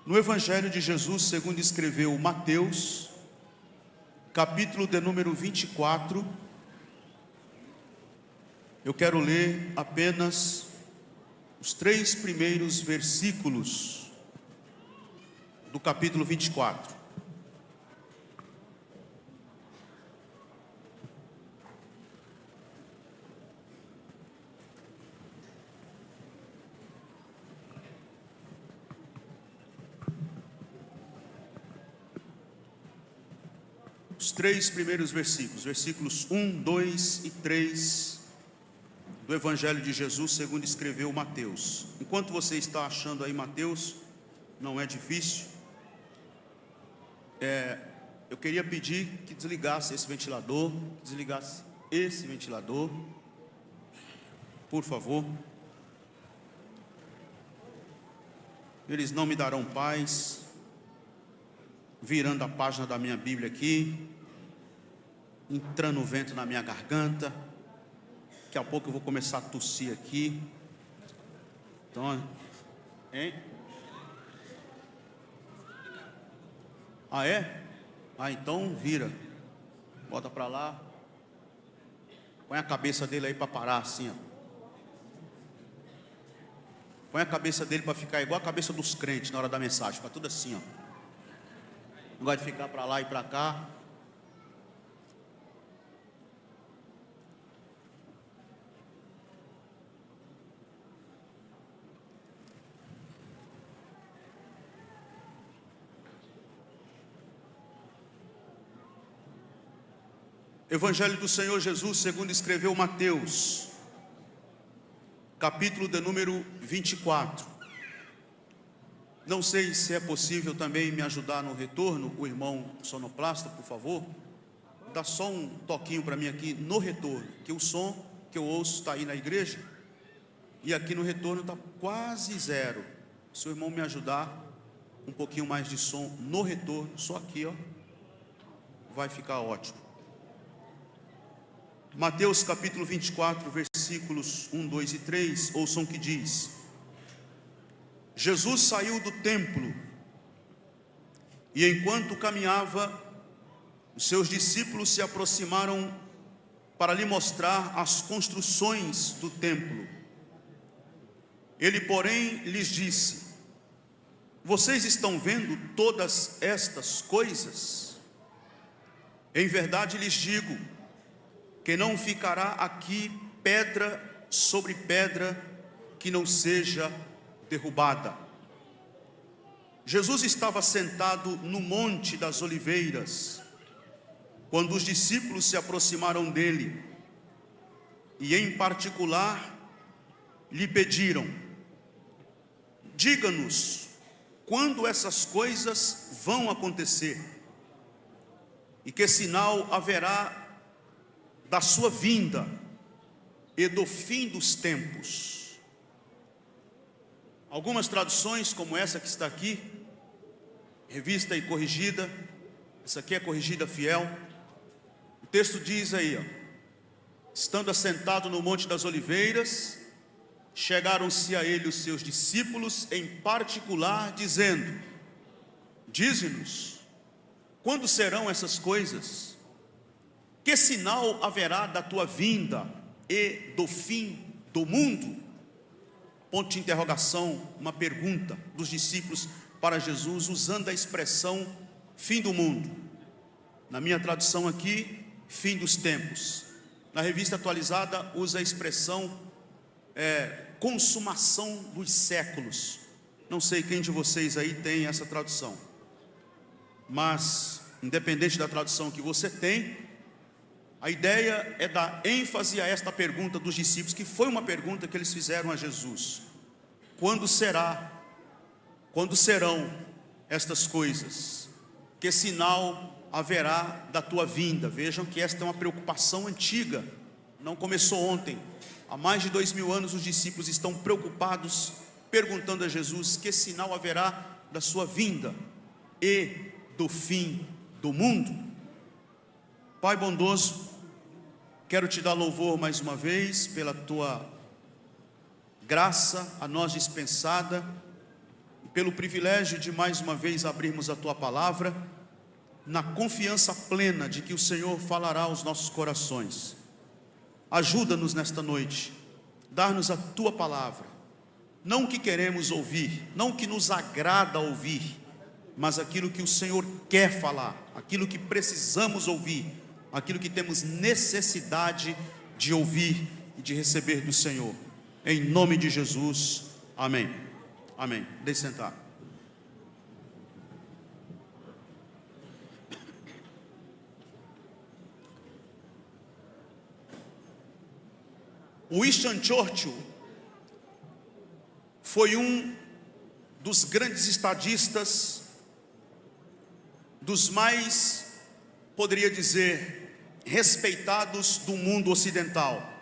No Evangelho de Jesus, segundo escreveu Mateus, capítulo de número 24, eu quero ler apenas os 3 primeiros versículos do capítulo 24. Os 3 primeiros versículos, versículos 1, 2 e 3 do Evangelho de Jesus, segundo escreveu Mateus. Enquanto você está achando aí Mateus, não é difícil. Eu queria pedir que desligasse esse ventilador, por favor. Eles não me darão paz. Virando a página da minha Bíblia aqui, entrando o vento na minha garganta. Daqui a pouco eu vou começar a tossir aqui. Então, hein? Ah, é? Ah, então vira. Bota para lá. Põe a cabeça dele aí para parar assim, ó. Põe a cabeça dele para ficar igual a cabeça dos crentes na hora da mensagem, para tudo assim, ó. Não gosta de ficar para lá e para cá. Evangelho do Senhor Jesus, segundo escreveu Mateus, capítulo de número 24. Não sei se é possível também me ajudar no retorno, o irmão sonoplasta, por favor. Dá só um toquinho para mim aqui no retorno, que o som que eu ouço está aí na igreja, e aqui no retorno está quase zero. Se o irmão me ajudar, um pouquinho mais de som no retorno, só aqui, ó, vai ficar ótimo. Mateus capítulo 24, versículos 1, 2 e 3, ouçam o que diz. Jesus saiu do templo e enquanto caminhava, os seus discípulos se aproximaram para lhe mostrar as construções do templo. Ele, porém, lhes disse: vocês estão vendo todas estas coisas? Em verdade lhes digo que não ficará aqui pedra sobre pedra que não seja derrubada. Jesus estava sentado no Monte das Oliveiras, quando os discípulos se aproximaram dele, e em particular lhe pediram: diga-nos quando essas coisas vão acontecer, e que sinal haverá da sua vinda e do fim dos tempos. Algumas traduções, como essa que está aqui, revista e corrigida, essa aqui é corrigida fiel, o texto diz aí, ó: estando assentado no Monte das Oliveiras, chegaram-se a ele os seus discípulos em particular, dizendo: dize-nos, quando serão essas coisas? Que sinal haverá da tua vinda e do fim do mundo? Ponto de interrogação, uma pergunta dos discípulos para Jesus, usando a expressão fim do mundo. Na minha tradução aqui, fim dos tempos. Na revista atualizada, usa a expressão consumação dos séculos. Não sei quem de vocês aí tem essa tradução, mas independente da tradução que você tem, a ideia é dar ênfase a esta pergunta dos discípulos, que foi uma pergunta que eles fizeram a Jesus: quando serão estas coisas? Que sinal haverá da tua vinda? Vejam que esta é uma preocupação antiga, não começou ontem. Há mais de 2000 anos os discípulos estão preocupados, perguntando a Jesus: que sinal haverá da sua vinda e do fim do mundo? Pai bondoso, quero te dar louvor mais uma vez pela tua graça a nós dispensada, pelo privilégio de mais uma vez abrirmos a Tua palavra, na confiança plena de que o Senhor falará aos nossos corações. Ajuda-nos nesta noite, dar-nos a Tua palavra, não o que queremos ouvir, não o que nos agrada ouvir, mas aquilo que o Senhor quer falar, aquilo que precisamos ouvir, aquilo que temos necessidade de ouvir e de receber do Senhor. Em nome de Jesus, amém. Amém. Deixe sentar. Winston Churchill foi um dos grandes estadistas, dos mais, poderia dizer, respeitados do mundo ocidental.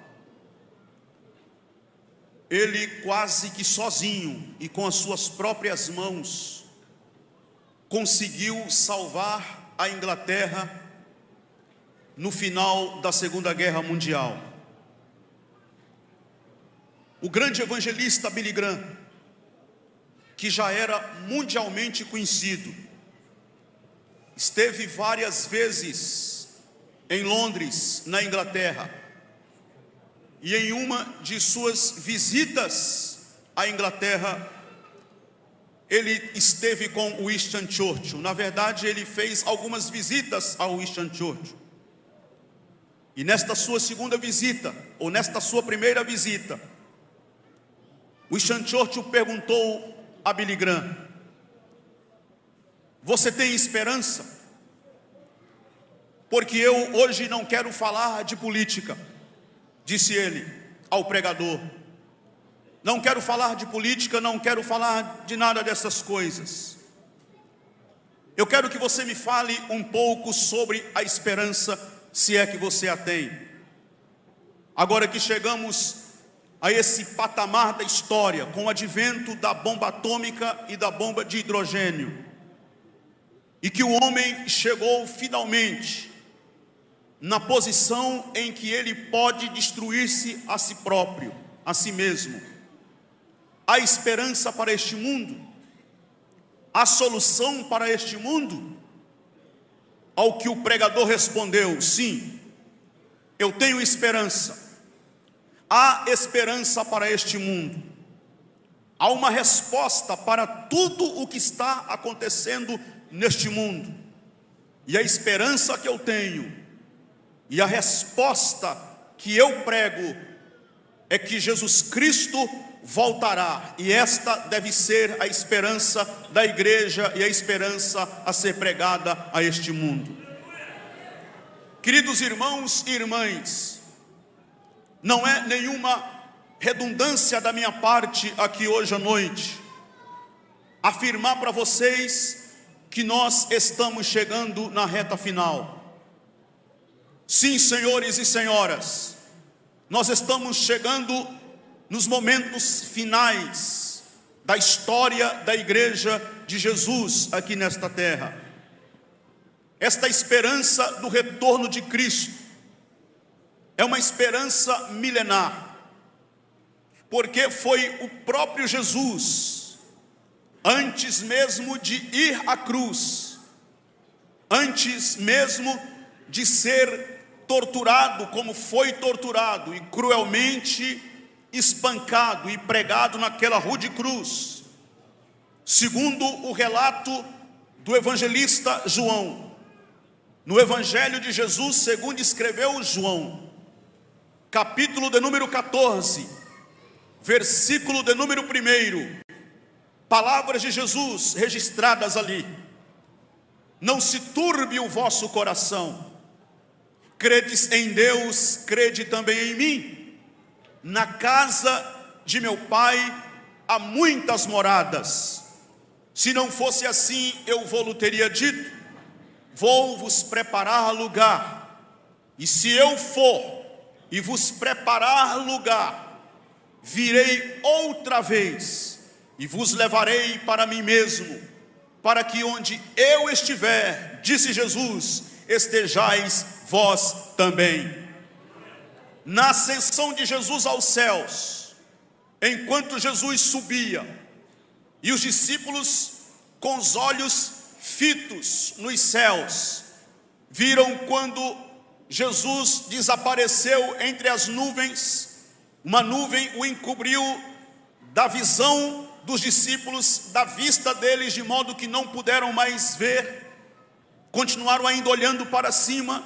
Ele quase que sozinho e com as suas próprias mãos conseguiu salvar a Inglaterra no final da Segunda Guerra Mundial. O grande evangelista Billy Graham, que já era mundialmente conhecido, esteve várias vezes em Londres, na Inglaterra, e em uma de suas visitas à Inglaterra, ele esteve com Winston Churchill. Na verdade, ele fez algumas visitas ao Winston Churchill. E nesta sua segunda visita, ou nesta sua primeira visita, Winston Churchill perguntou a Billy Graham: você tem esperança? Porque eu hoje não quero falar de política, disse ele ao pregador. Não quero falar de política, não quero falar de nada dessas coisas. Eu quero que você me fale um pouco sobre a esperança, se é que você a tem. Agora que chegamos a esse patamar da história, com o advento da bomba atômica e da bomba de hidrogênio, e que o homem chegou finalmente na posição em que ele pode destruir-se a si próprio, a si mesmo. Há esperança para este mundo? Há solução para este mundo? Ao que o pregador respondeu: sim, eu tenho esperança. Há esperança para este mundo. Há uma resposta para tudo o que está acontecendo neste mundo. E a esperança que eu tenho, e a resposta que eu prego, é que Jesus Cristo voltará. E esta deve ser a esperança da igreja e a esperança a ser pregada a este mundo. Queridos irmãos e irmãs, não é nenhuma redundância da minha parte aqui hoje à noite afirmar para vocês que nós estamos chegando na reta final. Sim, senhores e senhoras, nós estamos chegando nos momentos finais da história da igreja de Jesus aqui nesta terra. Esta esperança do retorno de Cristo é uma esperança milenar, porque foi o próprio Jesus, antes mesmo de ir à cruz, antes mesmo de ser torturado como foi torturado e cruelmente espancado e pregado naquela rude cruz, segundo o relato do evangelista João, no Evangelho de Jesus segundo escreveu João, capítulo de número 14, versículo de número 1, palavras de Jesus registradas ali: não se turbe o vosso coração, credes em Deus, crede também em mim. Na casa de meu Pai há muitas moradas. Se não fosse assim, eu vou-lhe teria dito: vou vos preparar lugar. E se eu for e vos preparar lugar, virei outra vez e vos levarei para mim mesmo, para que onde eu estiver, disse Jesus, estejais vós também. Na ascensão de Jesus aos céus, enquanto Jesus subia, E os discípulos, com os olhos fitos nos céus, viram quando Jesus desapareceu entre as nuvens. Uma nuvem o encobriu da visão dos discípulos, da vista deles, de modo que não puderam mais ver. Continuaram ainda olhando para cima,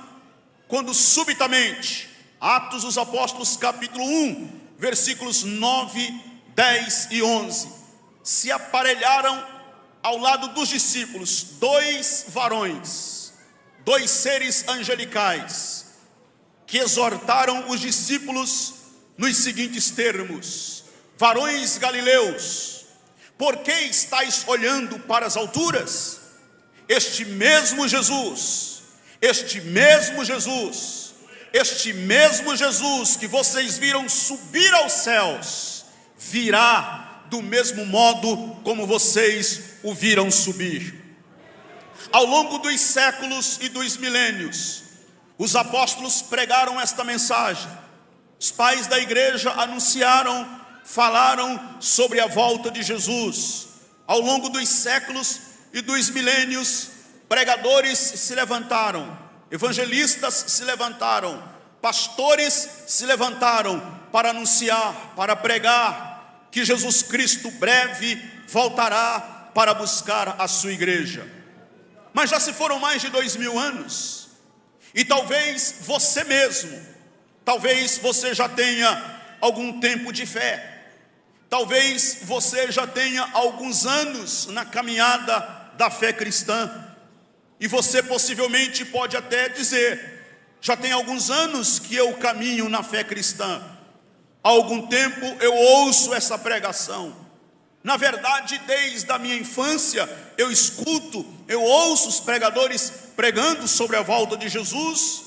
quando subitamente, Atos dos Apóstolos capítulo 1, versículos 9, 10 e 11, se aparelharam ao lado dos discípulos dois varões, dois seres angelicais, que exortaram os discípulos nos seguintes termos: varões galileus, por que estáis olhando para as alturas? Este mesmo Jesus que vocês viram subir aos céus, virá do mesmo modo como vocês o viram subir. Ao longo dos séculos e dos milênios, os apóstolos pregaram esta mensagem. Os pais da igreja anunciaram, falaram sobre a volta de Jesus. Ao longo dos séculos e dos milênios, pregadores se levantaram, evangelistas se levantaram, pastores se levantaram para anunciar, para pregar que Jesus Cristo breve voltará para buscar a sua igreja. Mas já se foram mais de 2000 anos, e talvez você mesmo, talvez você já tenha algum tempo de fé, talvez você já tenha alguns anos na caminhada da fé cristã, e você possivelmente pode até dizer: já tem alguns anos que eu caminho na fé cristã, há algum tempo eu ouço essa pregação. Na verdade, desde a minha infância eu escuto, eu ouço os pregadores pregando sobre a volta de Jesus.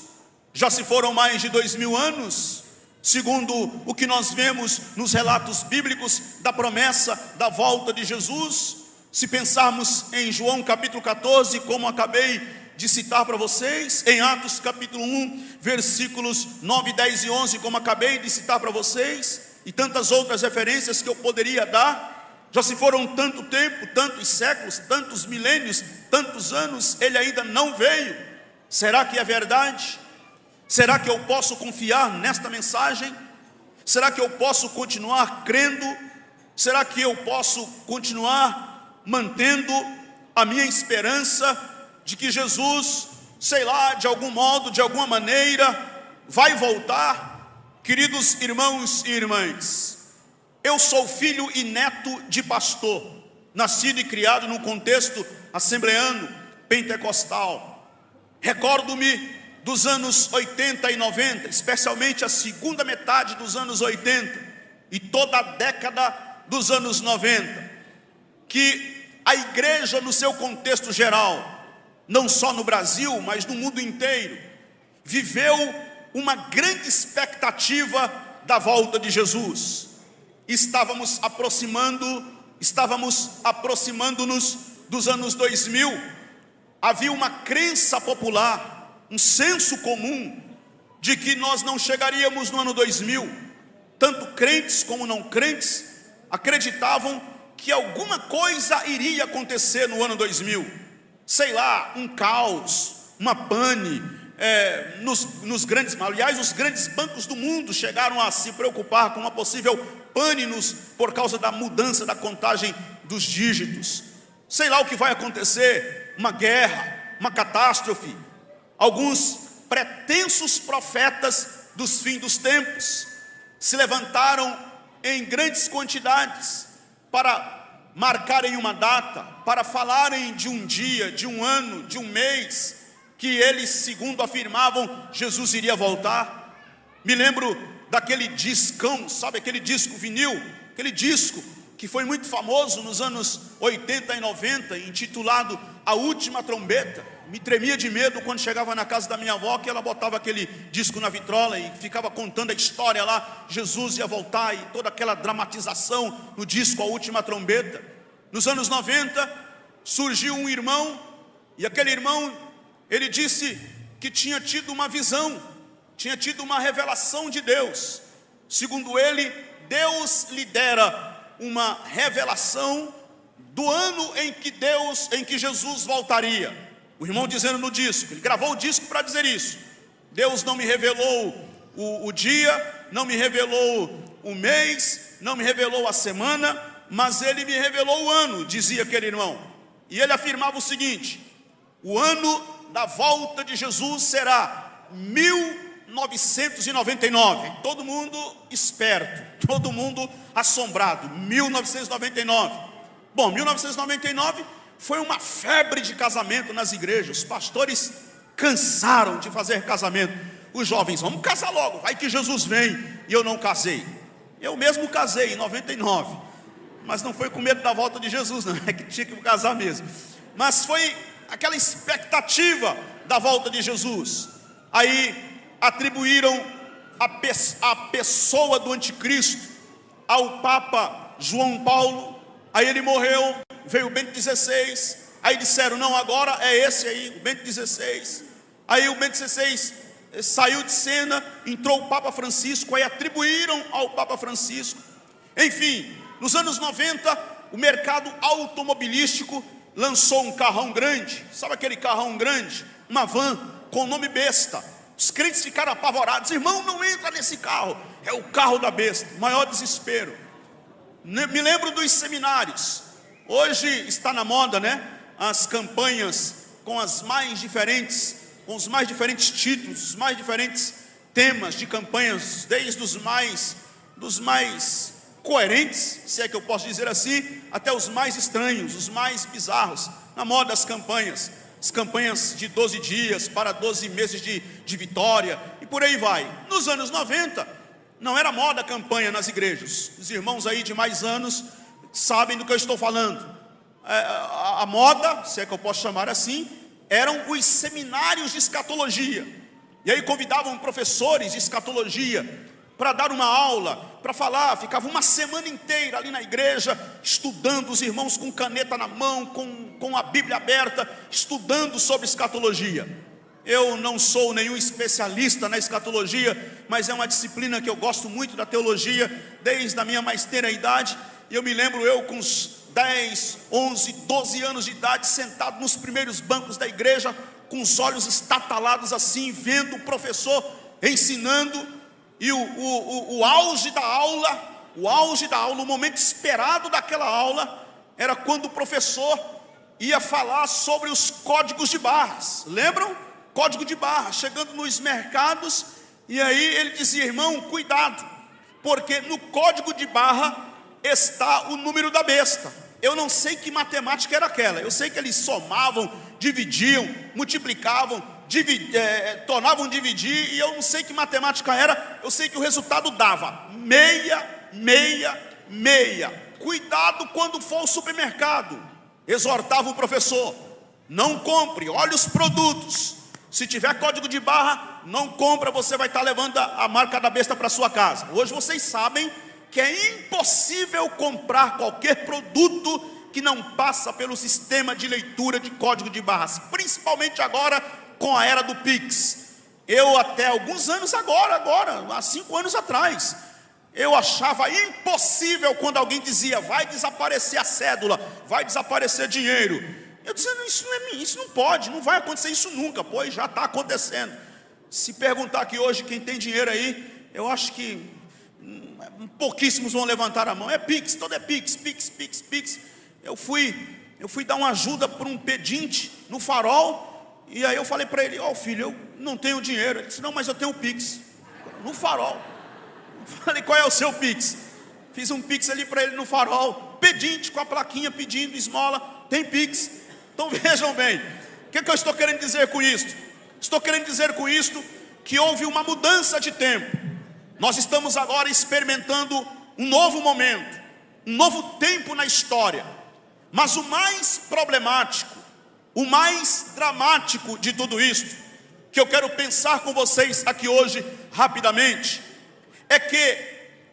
Já se foram mais de 2000 anos, segundo o que nós vemos nos relatos bíblicos da promessa da volta de Jesus. Se pensarmos em João capítulo 14, como acabei de citar para vocês, em Atos capítulo 1, versículos 9, 10 e 11, como acabei de citar para vocês, e tantas outras referências que eu poderia dar, já se foram tanto tempo, tantos séculos, tantos milênios, tantos anos, ele ainda não veio. Será que é verdade? Será que eu posso confiar nesta mensagem? Será que eu posso continuar crendo? Será que eu posso continuar mantendo a minha esperança de que Jesus, sei lá, de algum modo, de alguma maneira, vai voltar? Queridos irmãos e irmãs, eu sou filho e neto de pastor, nascido e criado num contexto assembleano, pentecostal. Recordo-me dos anos 80 e 90, especialmente a segunda metade dos anos 80 e toda a década dos anos 90, que a igreja no seu contexto geral, não só no Brasil, mas no mundo inteiro, viveu uma grande expectativa da volta de Jesus. Estávamos aproximando-nos dos anos 2000. Havia uma crença popular, um senso comum, de que nós não chegaríamos no ano 2000. Tanto crentes como não crentes acreditavam que alguma coisa iria acontecer no ano 2000. Sei lá, um caos, uma pane, nos grandes... Aliás, os grandes bancos do mundo chegaram a se preocupar com uma possível pane por causa da mudança da contagem dos dígitos. Sei lá o que vai acontecer, uma guerra, uma catástrofe. Alguns pretensos profetas dos fins dos tempos se levantaram em grandes quantidades para marcarem uma data, para falarem de um dia, de um ano, de um mês, que eles, segundo afirmavam, Jesus iria voltar. Me lembro daquele discão, sabe, aquele disco vinil, aquele disco que foi muito famoso nos anos 80 e 90, intitulado A Última Trombeta. Me tremia de medo quando chegava na casa da minha avó, que ela botava aquele disco na vitrola e ficava contando a história lá, Jesus ia voltar, e toda aquela dramatização no disco A Última Trombeta. Nos anos 90, surgiu um irmão, e aquele irmão, ele disse que tinha tido uma visão, tinha tido uma revelação de Deus. Segundo ele, Deus lhe dera uma revelação do ano em que Jesus voltaria. O irmão dizendo no disco, ele gravou o disco para dizer isso. Deus não me revelou o dia, não me revelou o mês, não me revelou a semana, mas Ele me revelou o ano, dizia aquele irmão. E ele afirmava o seguinte: o ano da volta de Jesus será 1999. Todo mundo esperto, todo mundo assombrado. 1999. Bom, 1999 foi uma febre de casamento nas igrejas. Os pastores cansaram de fazer casamento. Os jovens, vamos casar logo, vai que Jesus vem. E eu não casei. Eu mesmo casei em 99, mas não foi com medo da volta de Jesus, não, é que tinha que casar mesmo. Mas foi aquela expectativa da volta de Jesus. Aí atribuíram a pessoa do anticristo ao Papa João Paulo. Aí ele morreu, veio o Bento XVI. Aí disseram, não, agora é esse aí, o Bento XVI. Aí o Bento XVI saiu de cena, entrou o Papa Francisco. Aí atribuíram ao Papa Francisco. Enfim, nos anos 90, o mercado automobilístico lançou um carrão grande. Sabe aquele carrão grande? Uma van com nome besta. Os crentes ficaram apavorados. Irmão, não entra nesse carro. É o carro da besta. Maior desespero. Me lembro dos seminários. Hoje está na moda, né? As campanhas com os mais diferentes títulos, os mais diferentes temas de campanhas, desde os mais coerentes, se é que eu posso dizer assim, até os mais estranhos, os mais bizarros. Na moda as campanhas de 12 dias para 12 meses de vitória, e por aí vai. Nos anos 90, não era moda a campanha nas igrejas. Os irmãos aí de mais anos sabem do que eu estou falando. A moda, se é que eu posso chamar assim, eram os seminários de escatologia. E aí convidavam professores de escatologia para dar uma aula, para falar. Ficava uma semana inteira ali na igreja, estudando, os irmãos com caneta na mão, com a Bíblia aberta, estudando sobre escatologia. Eu não sou nenhum especialista na escatologia, mas é uma disciplina que eu gosto muito da teologia, desde a minha mais tenra idade. E eu me lembro, eu com uns 10, 11, 12 anos de idade, sentado nos primeiros bancos da igreja, com os olhos estatalados assim, vendo o professor ensinando. E o auge da aula, o momento esperado daquela aula, era quando o professor ia falar sobre os códigos de barras. Lembram? Código de barra, chegando nos mercados. E aí ele dizia, irmão, cuidado, porque no código de barra está o número da besta. Eu não sei que matemática era aquela. Eu sei que eles somavam, dividiam, multiplicavam, tornavam dividir, e eu não sei que matemática era. Eu sei que o resultado dava 666. Cuidado quando for ao supermercado, exortava o professor, não compre, olhe os produtos. Se tiver código de barra, não compra, você vai estar levando a marca da besta para sua casa. Hoje vocês sabem que é impossível comprar qualquer produto que não passa pelo sistema de leitura de código de barras, principalmente agora com a era do Pix. Eu até alguns anos há 5 anos atrás, eu achava impossível quando alguém dizia, vai desaparecer a cédula, vai desaparecer dinheiro. Eu dizia, não, isso não pode, não vai acontecer isso nunca, pois já está acontecendo. Se perguntar aqui hoje quem tem dinheiro aí, eu acho que pouquíssimos vão levantar a mão. É Pix, todo é Pix. Eu fui dar uma ajuda para um pedinte no Farol. E aí eu falei para ele, filho, eu não tenho dinheiro. Ele disse, não, mas eu tenho Pix. No Farol. Eu falei, qual é o seu Pix? Fiz um Pix ali para ele no Farol. Pedinte com a plaquinha pedindo esmola. Tem Pix. Então vejam bem, o que eu estou querendo dizer com isto? Estou querendo dizer com isto que houve uma mudança de tempo. Nós estamos agora experimentando um novo momento, um novo tempo na história. Mas o mais problemático, o mais dramático de tudo isto, que eu quero pensar com vocês aqui hoje rapidamente, é que,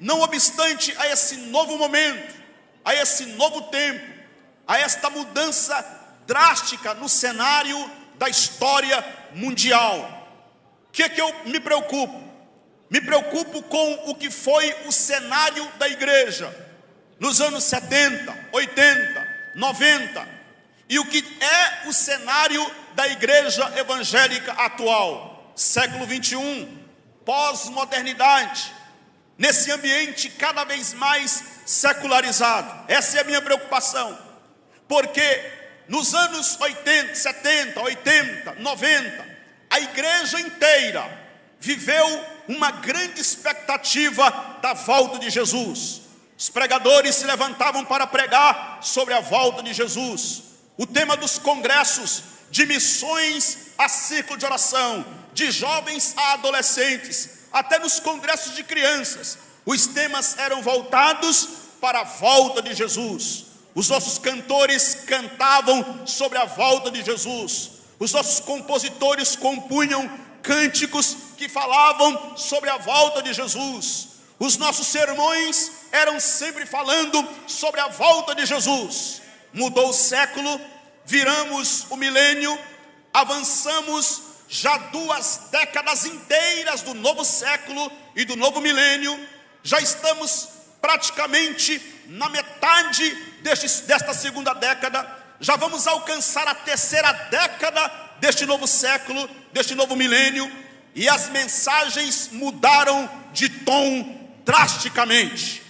não obstante a esse novo momento, a esse novo tempo, a esta mudança drástica no cenário da história mundial, o que eu me preocupo? Me preocupo com o que foi o cenário da igreja nos anos 70, 80, 90. E o que é o cenário da igreja evangélica atual? Século 21, pós-modernidade, nesse ambiente cada vez mais secularizado. Essa é a minha preocupação, porque nos anos 80, 70, 80, 90, a igreja inteira viveu uma grande expectativa da volta de Jesus. Os pregadores se levantavam para pregar sobre a volta de Jesus. O tema dos congressos, de missões a círculo de oração, de jovens a adolescentes, até nos congressos de crianças, os temas eram voltados para a volta de Jesus. Os nossos cantores cantavam sobre a volta de Jesus. Os nossos compositores compunham cânticos que falavam sobre a volta de Jesus. Os nossos sermões eram sempre falando sobre a volta de Jesus. Mudou o século, viramos o milênio, avançamos já 2 décadas inteiras do novo século e do novo milênio. Já estamos praticamente na metade desta segunda década. Já vamos alcançar a 3ª década deste novo século, deste novo milênio. E as mensagens mudaram de tom drasticamente.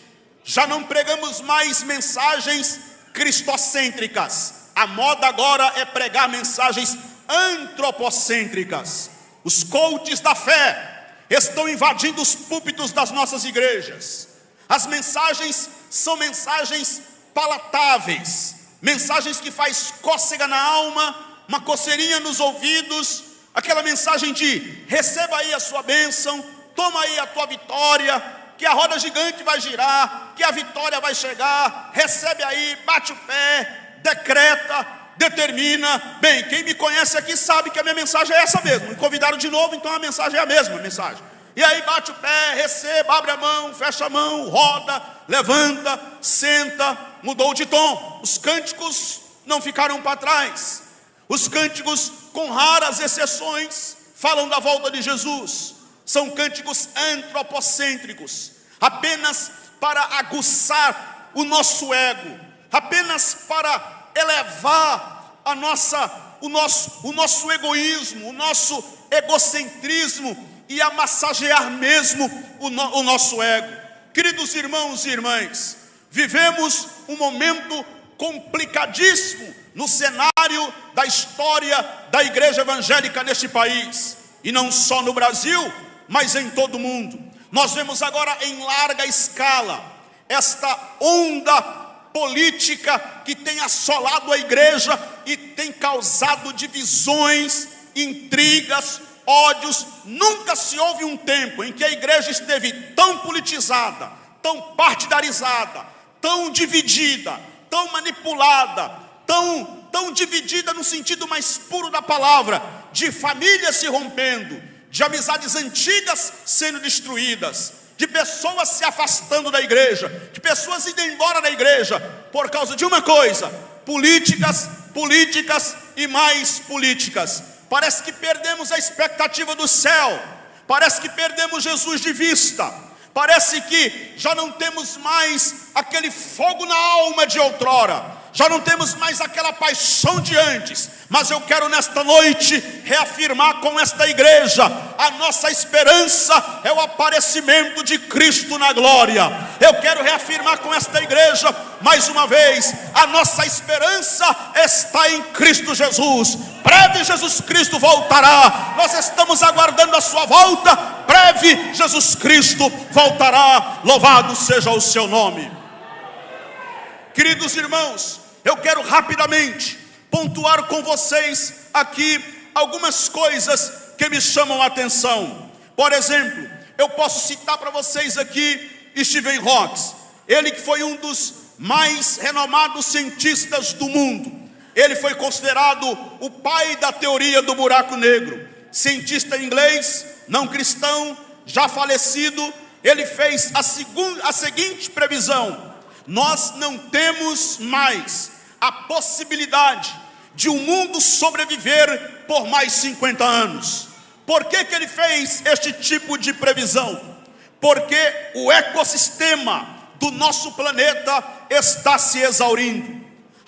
Já não pregamos mais mensagens cristocêntricas. A moda agora é pregar mensagens antropocêntricas. Os coaches da fé estão invadindo os púlpitos das nossas igrejas. As mensagens são mensagens palatáveis, mensagens que faz cócega na alma, uma coceirinha nos ouvidos, aquela mensagem de receba aí a sua bênção, toma aí a tua vitória, que a roda gigante vai girar, que a vitória vai chegar, recebe aí, bate o pé, decreta, determina. Bem, quem me conhece aqui sabe que a minha mensagem é essa mesmo. Me convidaram de novo, então a mensagem é a mesma mensagem. E aí bate o pé, receba, abre a mão, fecha a mão, roda, levanta, senta, mudou de tom. Os cânticos não ficaram para trás. Os cânticos, com raras exceções, falam da volta de Jesus. São cânticos antropocêntricos, apenas para aguçar o nosso ego, apenas para elevar o nosso egoísmo, o nosso egocentrismo e a massagear mesmo o nosso ego. Queridos irmãos e irmãs, vivemos um momento complicadíssimo no cenário da história da igreja evangélica neste país, e não só no Brasil, mas em todo o mundo. Nós vemos agora em larga escala esta onda política que tem assolado a igreja e tem causado divisões, intrigas, ódios. Nunca se houve um tempo em que a igreja esteve tão politizada, tão partidarizada, tão dividida, tão manipulada, tão dividida no sentido mais puro da palavra, de famílias se rompendo, de amizades antigas sendo destruídas, de pessoas se afastando da igreja, de pessoas indo embora da igreja, por causa de uma coisa: políticas e mais políticas. Parece que perdemos a expectativa do céu, parece que perdemos Jesus de vista, parece que já não temos mais aquele fogo na alma de outrora, já não temos mais aquela paixão de antes. Mas eu quero nesta noite reafirmar com esta igreja: a nossa esperança é o aparecimento de Cristo na glória. Eu quero reafirmar com esta igreja mais uma vez: a nossa esperança está em Cristo Jesus. Breve Jesus Cristo voltará. Nós estamos aguardando a sua volta. Breve Jesus Cristo voltará. Louvado seja o seu nome. Queridos irmãos, eu quero rapidamente pontuar com vocês aqui algumas coisas que me chamam a atenção. Por exemplo, eu posso citar para vocês aqui Stephen Hawking, ele que foi um dos mais renomados cientistas do mundo. Ele foi considerado o pai da teoria do buraco negro. Cientista inglês, não cristão, já falecido. Ele fez a seguinte previsão: nós não temos mais a possibilidade de um mundo sobreviver por mais 50 anos. Por que ele fez este tipo de previsão? Porque o ecossistema do nosso planeta está se exaurindo.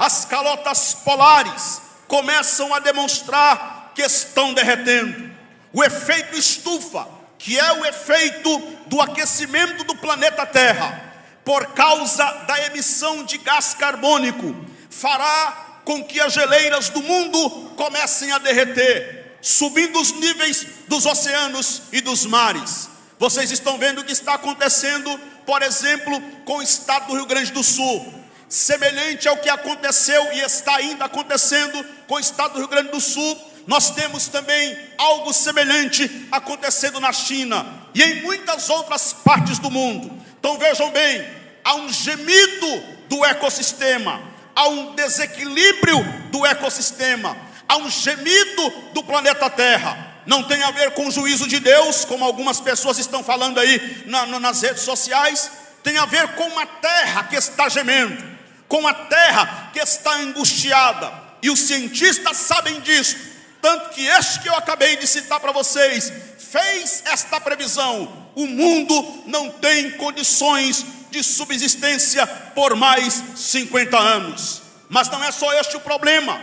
as calotas polares começam a demonstrar que estão derretendo. O efeito estufa, que é o efeito do aquecimento do planeta Terra, por causa da emissão de gás carbônico, fará com que as geleiras do mundo comecem a derreter, subindo os níveis dos oceanos e dos mares. Vocês estão vendo o que está acontecendo, por exemplo, com o estado do Rio Grande do Sul, semelhante ao que aconteceu e está ainda acontecendo com o estado do Rio Grande do Sul. Nós temos também algo semelhante acontecendo na China e em muitas outras partes do mundo. Então vejam bem, há um gemido do ecossistema, há um desequilíbrio do ecossistema, há um gemido do planeta Terra. Não tem a ver com o juízo de Deus, como algumas pessoas estão falando aí nas redes sociais. Tem a ver com uma terra que está gemendo, com a terra que está angustiada. E os cientistas sabem disso, tanto que este que eu acabei de citar para vocês fez esta previsão: o mundo não tem condições de subsistência por mais 50 anos. Mas não é só este o problema.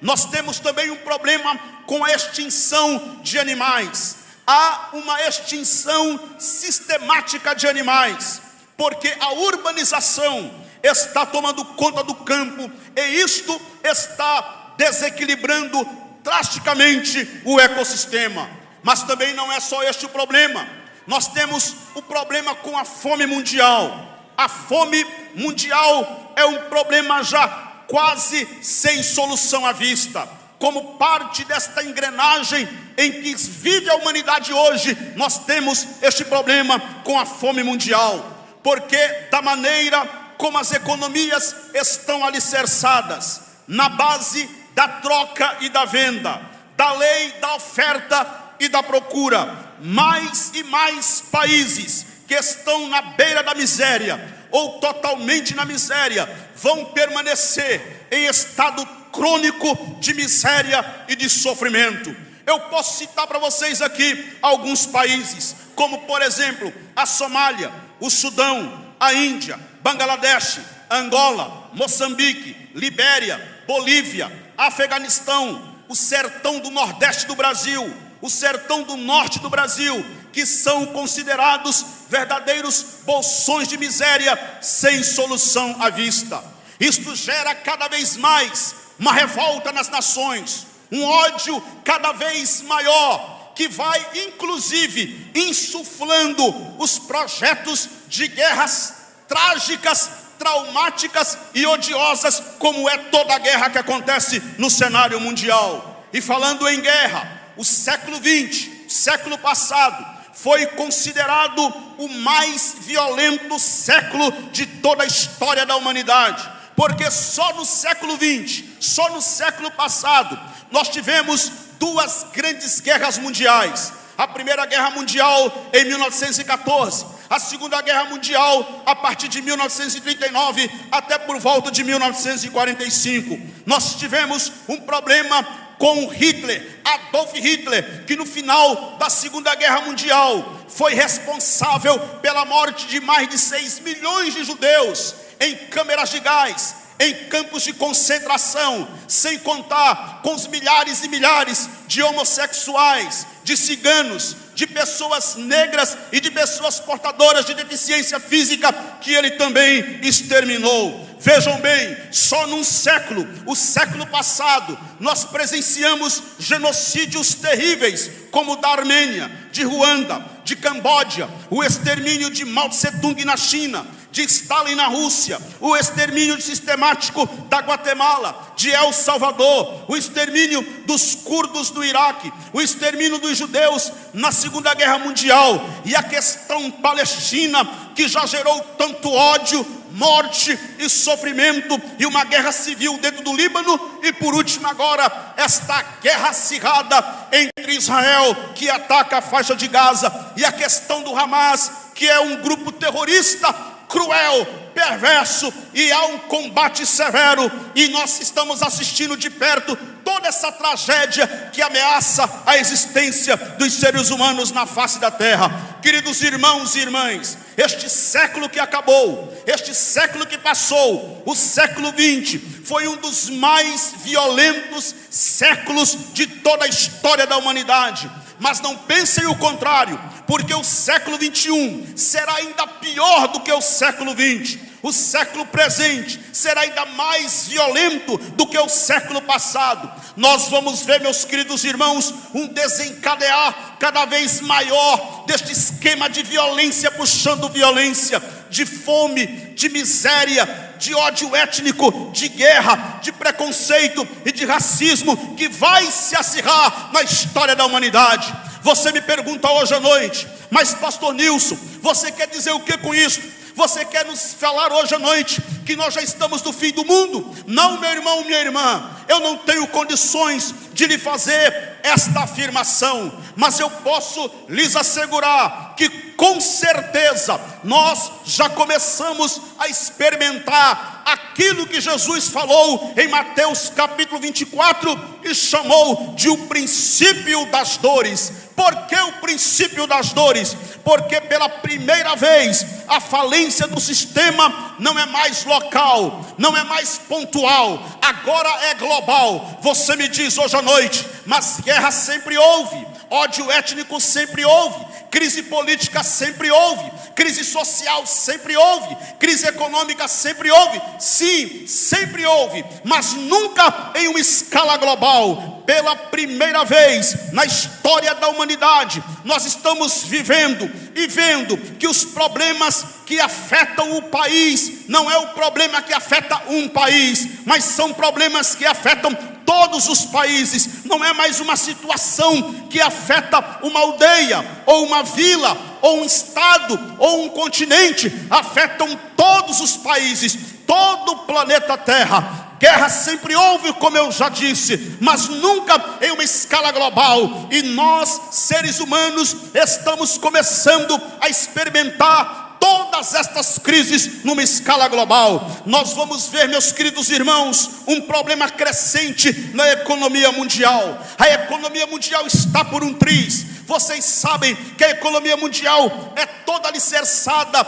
Nós temos também um problema com a extinção de animais. Há uma extinção sistemática de animais, porque a urbanização está tomando conta do campo, e isto está desequilibrando drasticamente o ecossistema. Mas também não é só este o problema. Nós temos o problema com a fome mundial. A fome mundial é um problema já quase sem solução à vista. Como parte desta engrenagem em que vive a humanidade hoje, nós temos este problema com a fome mundial, porque da maneira como as economias estão alicerçadas na base da troca e da venda, da lei da oferta e da procura, mais e mais países que estão na beira da miséria ou totalmente na miséria vão permanecer em estado crônico de miséria e de sofrimento. Eu posso citar para vocês aqui alguns países, como por exemplo a Somália, o Sudão, a Índia, Bangladesh, Angola, Moçambique, Libéria, Bolívia, Afeganistão, o sertão do nordeste do Brasil, o sertão do norte do Brasil, que são considerados verdadeiros bolsões de miséria sem solução à vista. Isto gera cada vez mais uma revolta nas nações, um ódio cada vez maior, que vai inclusive insuflando os projetos de guerras trágicas, traumáticas e odiosas, como é toda a guerra que acontece no cenário mundial. E falando em guerra, o século XX, século passado, foi considerado o mais violento século de toda a história da humanidade, porque só no século XX, só no século passado, nós tivemos duas grandes guerras mundiais. A Primeira Guerra Mundial em 1914, a Segunda Guerra Mundial a partir de 1939 até por volta de 1945. Nós tivemos um problema com Hitler, Adolf Hitler, que no final da Segunda Guerra Mundial foi responsável pela morte de mais de 6 milhões de judeus em câmeras de gás, em campos de concentração, sem contar com os milhares e milhares de homossexuais, de ciganos, de pessoas negras e de pessoas portadoras de deficiência física que ele também exterminou. Vejam bem, só num século, o século passado, nós presenciamos genocídios terríveis, como o da Armênia, de Ruanda, de Camboja, o extermínio de Mao Tse-tung na China, de Stalin na Rússia, o extermínio sistemático da Guatemala, de El Salvador, o extermínio dos curdos do Iraque, o extermínio dos judeus na Segunda Guerra Mundial, e a questão palestina, que já gerou tanto ódio, morte e sofrimento, e uma guerra civil dentro do Líbano, e por último agora, esta guerra acirrada entre Israel, que ataca a faixa de Gaza, e a questão do Hamas, que é um grupo terrorista, cruel, perverso, e há um combate severo, e nós estamos assistindo de perto toda essa tragédia que ameaça a existência dos seres humanos na face da terra. Queridos irmãos e irmãs, este século que acabou, este século que passou, o século 20, foi um dos mais violentos séculos de toda a história da humanidade. Mas não pensem o contrário, porque o século 21 será ainda pior do que o século 20. O século presente será ainda mais violento do que o século passado. Nós vamos ver, meus queridos irmãos, um desencadear cada vez maior deste esquema de violência puxando violência, de fome, de miséria, de ódio étnico, de guerra, de preconceito e de racismo que vai se acirrar na história da humanidade. Você me pergunta hoje à noite: mas pastor Nilson, você quer dizer o que com isso? Você quer nos falar hoje à noite que nós já estamos no fim do mundo? Não, meu irmão, minha irmã, eu não tenho condições de lhe fazer esta afirmação, mas eu posso lhes assegurar que com certeza nós já começamos a experimentar aquilo que Jesus falou em Mateus capítulo 24 e chamou de o princípio das dores. Por que o princípio das dores? Porque pela primeira vez a falência do sistema não é mais local, não é mais pontual, agora é global. Você me diz hoje à noite: mas guerra sempre houve, ódio étnico sempre houve, crise política sempre houve, crise social sempre houve, crise econômica sempre houve. Sim, sempre houve, mas nunca em uma escala global. Pela primeira vez na história da humanidade, nós estamos vivendo e vendo que os problemas que afetam o país não é o problema que afeta um país, mas são problemas que afetam todos os países. Não é mais uma situação que afeta uma aldeia, ou uma vila, ou um estado, ou um continente. Afetam todos os países, todo o planeta Terra. Guerra sempre houve, como eu já disse, mas nunca em uma escala global. E nós, seres humanos, estamos começando a experimentar todas estas crises numa escala global. Nós vamos ver, meus queridos irmãos, um problema crescente na economia mundial. A economia mundial está por um triz. Vocês sabem que a economia mundial é toda alicerçada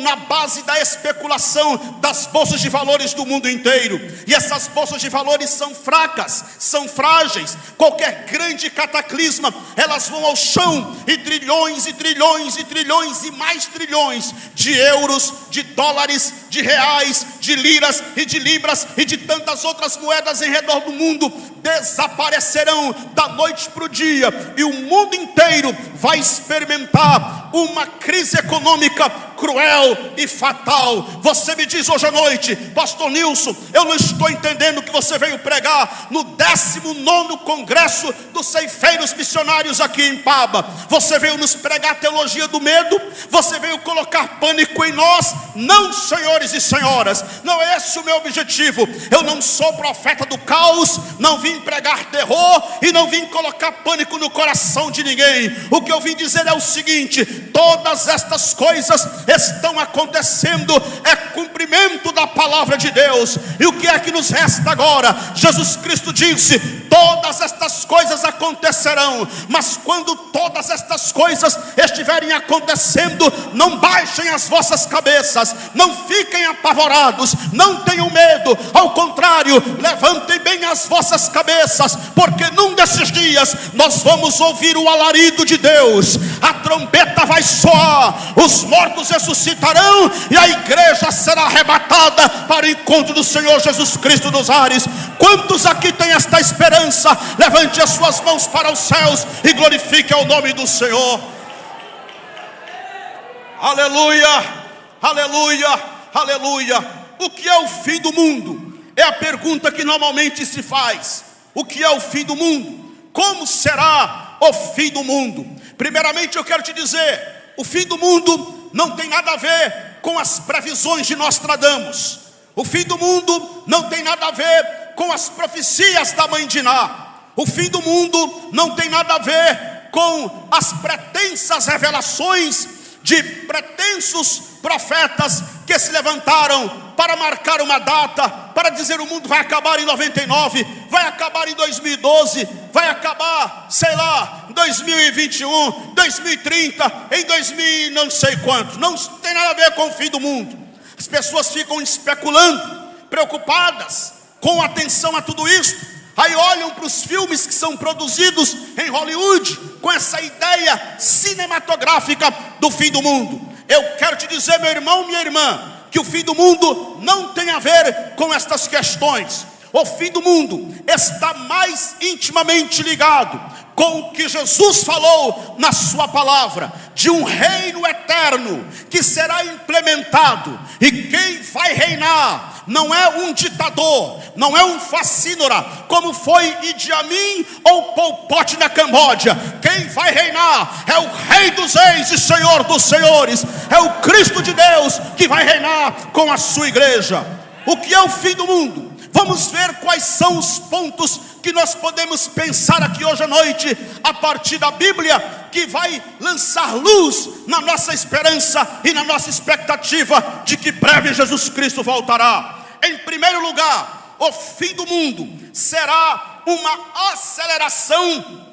na base da especulação das bolsas de valores do mundo inteiro. E essas bolsas de valores são fracas, são frágeis. Qualquer grande cataclisma, elas vão ao chão, e trilhões e trilhões e trilhões e mais trilhões de euros, de dólares, de reais, de liras e de libras e de tantas outras moedas em redor do mundo desaparecerão da noite para o dia, e o mundo inteiro vai experimentar uma crise econômica cruel e fatal. Você me diz hoje à noite: pastor Nilson, eu não estou entendendo o que você veio pregar no 19º Congresso dos Ceifeiros Missionários aqui em Paba. Você veio nos pregar a teologia do medo? Você veio colocar pânico em nós? Não, senhores e senhoras, não é esse o meu objetivo. Eu não sou profeta do caos, não vim pregar terror e não vim colocar pânico no coração de ninguém. O que eu vim dizer é o seguinte: todas estas coisas estão acontecendo, é cumprimento da palavra de Deus. E o que é que nos resta agora? Jesus Cristo disse: todas estas coisas acontecerão. Mas quando todas estas coisas estiverem acontecendo, não baixem as vossas cabeças, não fiquem apavorados, não tenham medo. Ao contrário, levantem bem as vossas cabeças, porque num desses dias nós vamos ouvir o alarido de Deus, a trombeta vai soar, os mortos ressuscitarão e a igreja será arrebatada para o encontro do Senhor Jesus Cristo nos ares. Quantos aqui têm esta esperança? Levante as suas mãos para os céus e glorifique o nome do Senhor. Aleluia, aleluia, aleluia. O que é o fim do mundo? É a pergunta que normalmente se faz. O que é o fim do mundo? Como será o fim do mundo? Primeiramente eu quero te dizer: o fim do mundo não tem nada a ver com as previsões de Nostradamus. O fim do mundo não tem nada a ver com as profecias da mãe Diná. O fim do mundo não tem nada a ver com as pretensas revelações de pretensos profetas que se levantaram para marcar uma data, para dizer o mundo vai acabar em 99, vai acabar em 2012, vai acabar, sei lá, em 2021, 2030, em 2000 não sei quanto. Não tem nada a ver com o fim do mundo. As pessoas ficam especulando, preocupadas, com atenção a tudo isso. Aí olham para os filmes que são produzidos em Hollywood, com essa ideia cinematográfica do fim do mundo. Eu quero te dizer, meu irmão, minha irmã, que o fim do mundo não tem a ver com estas questões. O fim do mundo está mais intimamente ligado com o que Jesus falou na sua palavra, de um reino eterno que será implementado, e quem vai reinar não é um ditador, não é um facínora, como foi Idi Amin ou Pol Pot na Camboja. Quem vai reinar é o Rei dos Reis e Senhor dos Senhores, é o Cristo de Deus que vai reinar com a sua igreja. O que é o fim do mundo? Vamos ver quais são os pontos que nós podemos pensar aqui hoje à noite, a partir da Bíblia, que vai lançar luz na nossa esperança e na nossa expectativa de que breve Jesus Cristo voltará. Em primeiro lugar, o fim do mundo será uma aceleração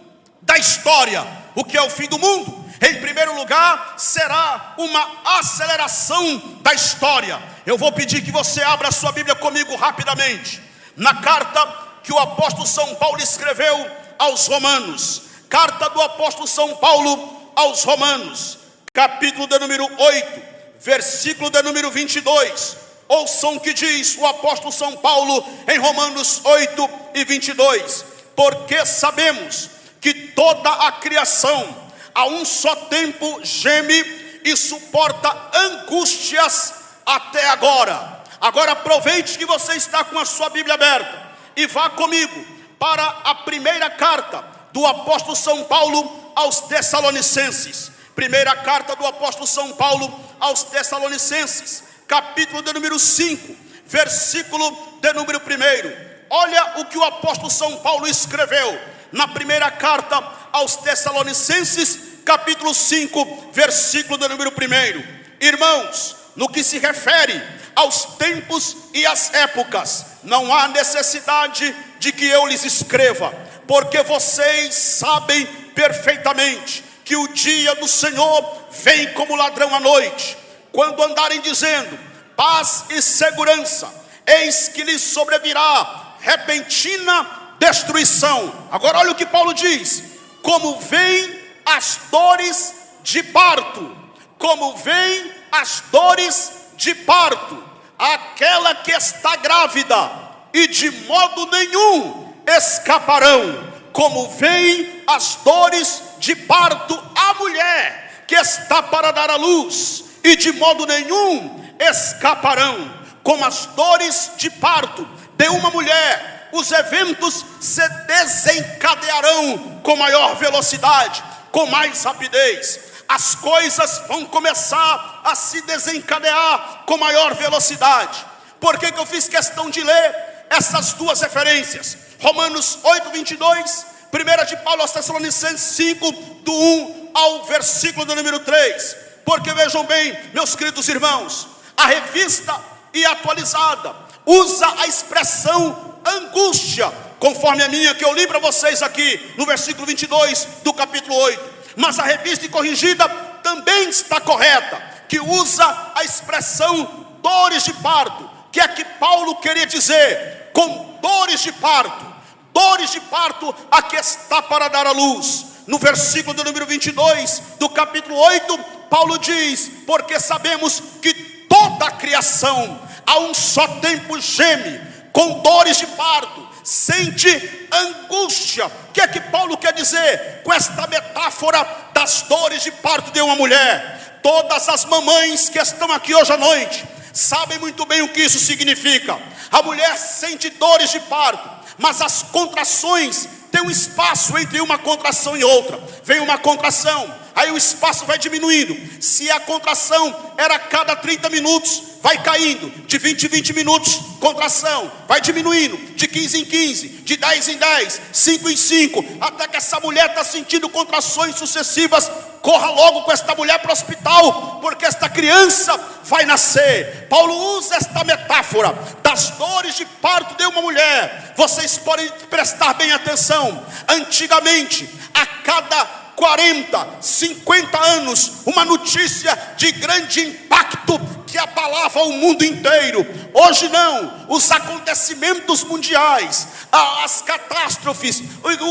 da história. O que é o fim do mundo? Em primeiro lugar, será uma aceleração da história. Eu vou pedir que você abra a sua Bíblia comigo rapidamente, na carta que o apóstolo São Paulo escreveu aos Romanos. Carta do apóstolo São Paulo aos Romanos, capítulo de número 8, versículo de número 22. Ouçam o que diz o apóstolo São Paulo em Romanos 8 e 22. Porque sabemos que toda a criação a um só tempo geme e suporta angústias até agora. Agora aproveite que você está com a sua Bíblia aberta e vá comigo para a primeira carta do apóstolo São Paulo aos Tessalonicenses. Primeira carta do apóstolo São Paulo aos Tessalonicenses, capítulo de número 5, versículo de número 1. Olha o que o apóstolo São Paulo escreveu na primeira carta aos Tessalonicenses, capítulo 5, versículo de número 1. Irmãos, no que se refere aos tempos e às épocas, não há necessidade de que eu lhes escreva, porque vocês sabem perfeitamente que o dia do Senhor vem como ladrão à noite. Quando andarem dizendo paz e segurança, eis que lhes sobrevirá repentina destruição. Agora olha o que Paulo diz: como vêm as dores de parto, como vêm as dores de parto, aquela que está grávida, e de modo nenhum escaparão, como vêm as dores de parto à mulher que está para dar à luz, e de modo nenhum escaparão. Como as dores de parto de uma mulher, os eventos se desencadearão com maior velocidade, com mais rapidez. As coisas vão começar a se desencadear com maior velocidade. Por que eu fiz questão de ler essas duas referências? Romanos 8, 22, 1 de Paulo aos Tessalonicenses 5, do 1 ao versículo do número 3. Porque vejam bem, meus queridos irmãos, a revista e atualizada usa a expressão angústia, conforme a minha que eu li para vocês aqui no versículo 22 do capítulo 8. Mas a revista e corrigida também está correta, que usa a expressão dores de parto. Que é que Paulo queria dizer com dores de parto? Dores de parto a que está para dar à luz. No versículo do número 22 do capítulo 8, Paulo diz: porque sabemos que toda a criação a um só tempo geme com dores de parto, sente angústia. O que é que Paulo quer dizer com esta metáfora das dores de parto de uma mulher? Todas as mamães que estão aqui hoje à noite sabem muito bem o que isso significa. A mulher sente dores de parto, mas as contrações tem um espaço entre uma contração e outra. Vem uma contração, aí o espaço vai diminuindo. Se a contração era a cada 30 minutos, vai caindo. De 20 em 20 minutos, contração, vai diminuindo. De 15 em 15, de 10 em 10, 5 em 5, até que essa mulher está sentindo contrações sucessivas corra logo com esta mulher para o hospital, porque esta criança vai nascer. Paulo usa esta metáfora das dores de parto de uma mulher. Vocês podem prestar bem atenção. Antigamente, a cada 40, 50 anos, uma notícia de grande impacto que abalava o mundo inteiro. Hoje não, os acontecimentos mundiais, as catástrofes,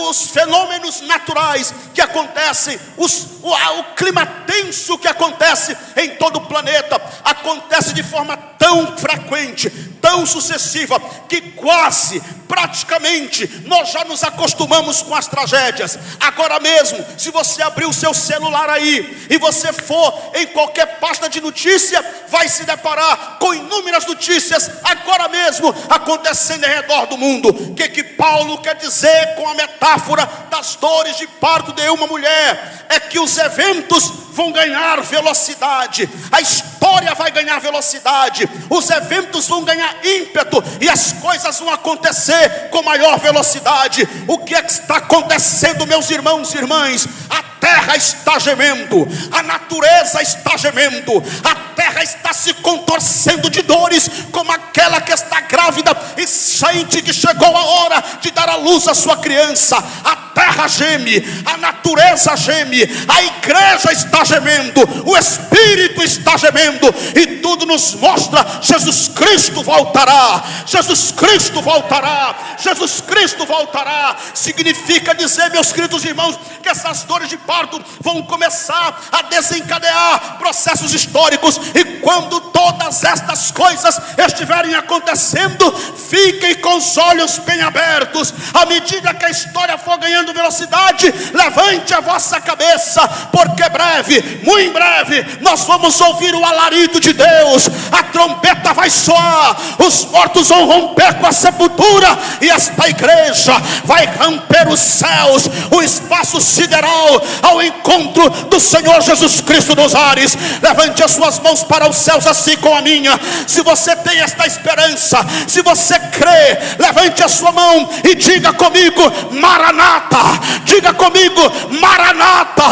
os fenômenos naturais que acontecem, o clima tenso que acontece em todo o planeta, acontece de forma tão frequente, tão sucessiva, que quase, praticamente, nós já nos acostumamos com as tragédias. Agora mesmo, se você abrir o seu celular aí, e você for em qualquer página de notícia, vai se deparar com inúmeras notícias, agora mesmo, acontecendo em redor do mundo. O que Paulo quer dizer com a metáfora das dores de parto de uma mulher? É que os eventos vão ganhar velocidade, a história vai ganhar velocidade, os eventos vão ganhar ímpeto, e as coisas vão acontecer com maior velocidade. O que é que está acontecendo, meus irmãos e irmãs? A terra está gemendo, a natureza está gemendo, a terra está se contorcendo de dores, como aquela que está grávida e sente que chegou a hora de dar à luz a sua criança. A terra geme, a natureza geme, a igreja está gemendo, o Espírito está gemendo, e tudo nos mostra: Jesus Cristo voltará, Jesus Cristo voltará, Jesus Cristo voltará. Significa dizer, meus queridos irmãos, que essas dores de parto vão começar a desencadear processos históricos, e quando todas estas coisas estiverem acontecendo, fiquem com os olhos bem abertos. À medida que a história for ganhando velocidade, levante a vossa cabeça, porque breve, muito em breve, nós vamos ouvir o alarido de Deus, a trombeta vai soar, os mortos vão romper com a sepultura, e esta igreja vai romper os céus, o espaço sideral, ao encontro do Senhor Jesus Cristo nos ares. Levante as suas mãos para os céus, assim com a minha. Se você tem esta esperança, se você crê, levante a sua mão e diga comigo: Maranata. Diga comigo: Maranata,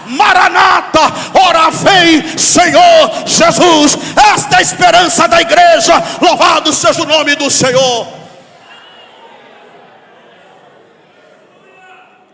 Maranata. Ora vem, Senhor Jesus. Esta é a esperança da igreja. Louvado seja o nome do Senhor.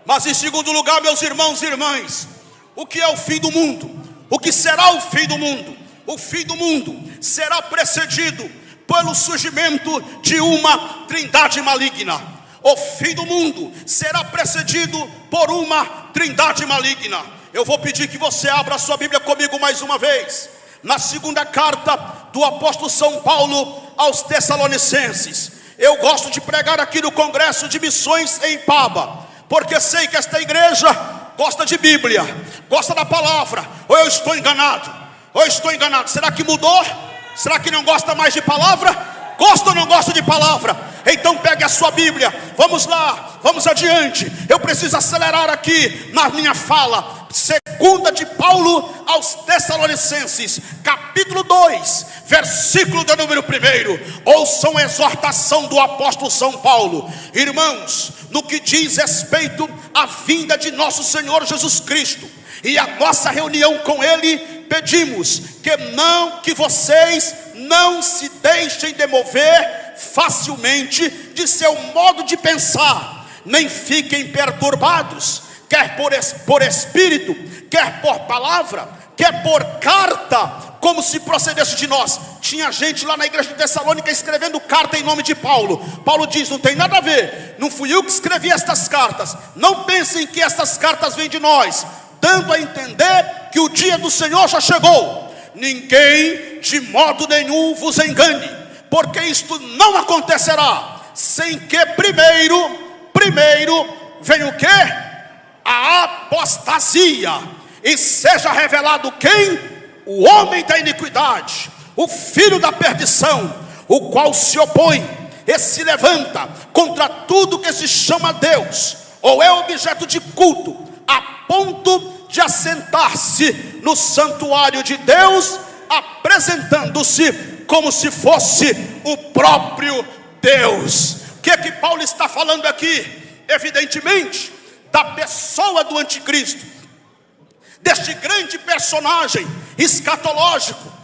Mas em segundo lugar, meus irmãos e irmãs, o que é o fim do mundo? O que será o fim do mundo? O fim do mundo será precedido pelo surgimento de uma trindade maligna. O fim do mundo será precedido por uma trindade maligna. Eu vou pedir que você abra a sua Bíblia comigo mais uma vez, na segunda carta do apóstolo São Paulo aos Tessalonicenses. Eu gosto de pregar aqui no Congresso de Missões em Paba, porque sei que esta igreja gosta de Bíblia, gosta da palavra. Ou eu estou enganado? Ou eu estou enganado? Será que mudou? Será que não gosta mais de palavra? Gosta ou não gosta de palavra? Então pegue a sua Bíblia, vamos lá, vamos adiante. Eu preciso acelerar aqui na minha fala. Segunda de Paulo aos Tessalonicenses, capítulo 2, versículo de número 1. Ouçam a exortação do apóstolo São Paulo. Irmãos, no que diz respeito à vinda de nosso Senhor Jesus Cristo e a nossa reunião com Ele, pedimos que vocês não se deixem demover facilmente de seu modo de pensar, nem fiquem perturbados, quer por espírito, quer por palavra, quer por carta, como se procedesse de nós. Tinha gente lá na igreja de Tessalônica escrevendo carta em nome de Paulo. Paulo diz: não tem nada a ver, não fui eu que escrevi estas cartas, não pensem que estas cartas vêm de nós, dando a entender que o dia do Senhor já chegou. Ninguém de modo nenhum vos engane, porque isto não acontecerá sem que primeiro venha o quê? A apostasia, e seja revelado quem? O homem da iniquidade, o filho da perdição, o qual se opõe e se levanta contra tudo que se chama Deus, ou é objeto de culto, a ponto de assentar-se no santuário de Deus, apresentando-se como se fosse o próprio Deus. O que é que Paulo está falando aqui? Evidentemente, da pessoa do anticristo. deste grande personagem escatológico,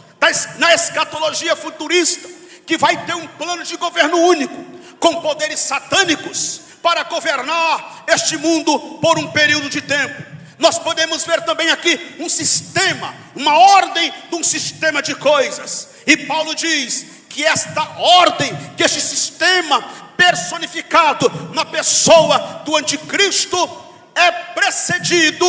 na escatologia futurista, que vai ter um plano de governo único, com poderes satânicos, para governar este mundo por um período de tempo. Nós podemos ver também aqui um sistema, uma ordem de um sistema de coisas. E Paulo diz que esta ordem, que este sistema personificado na pessoa do anticristo, é precedido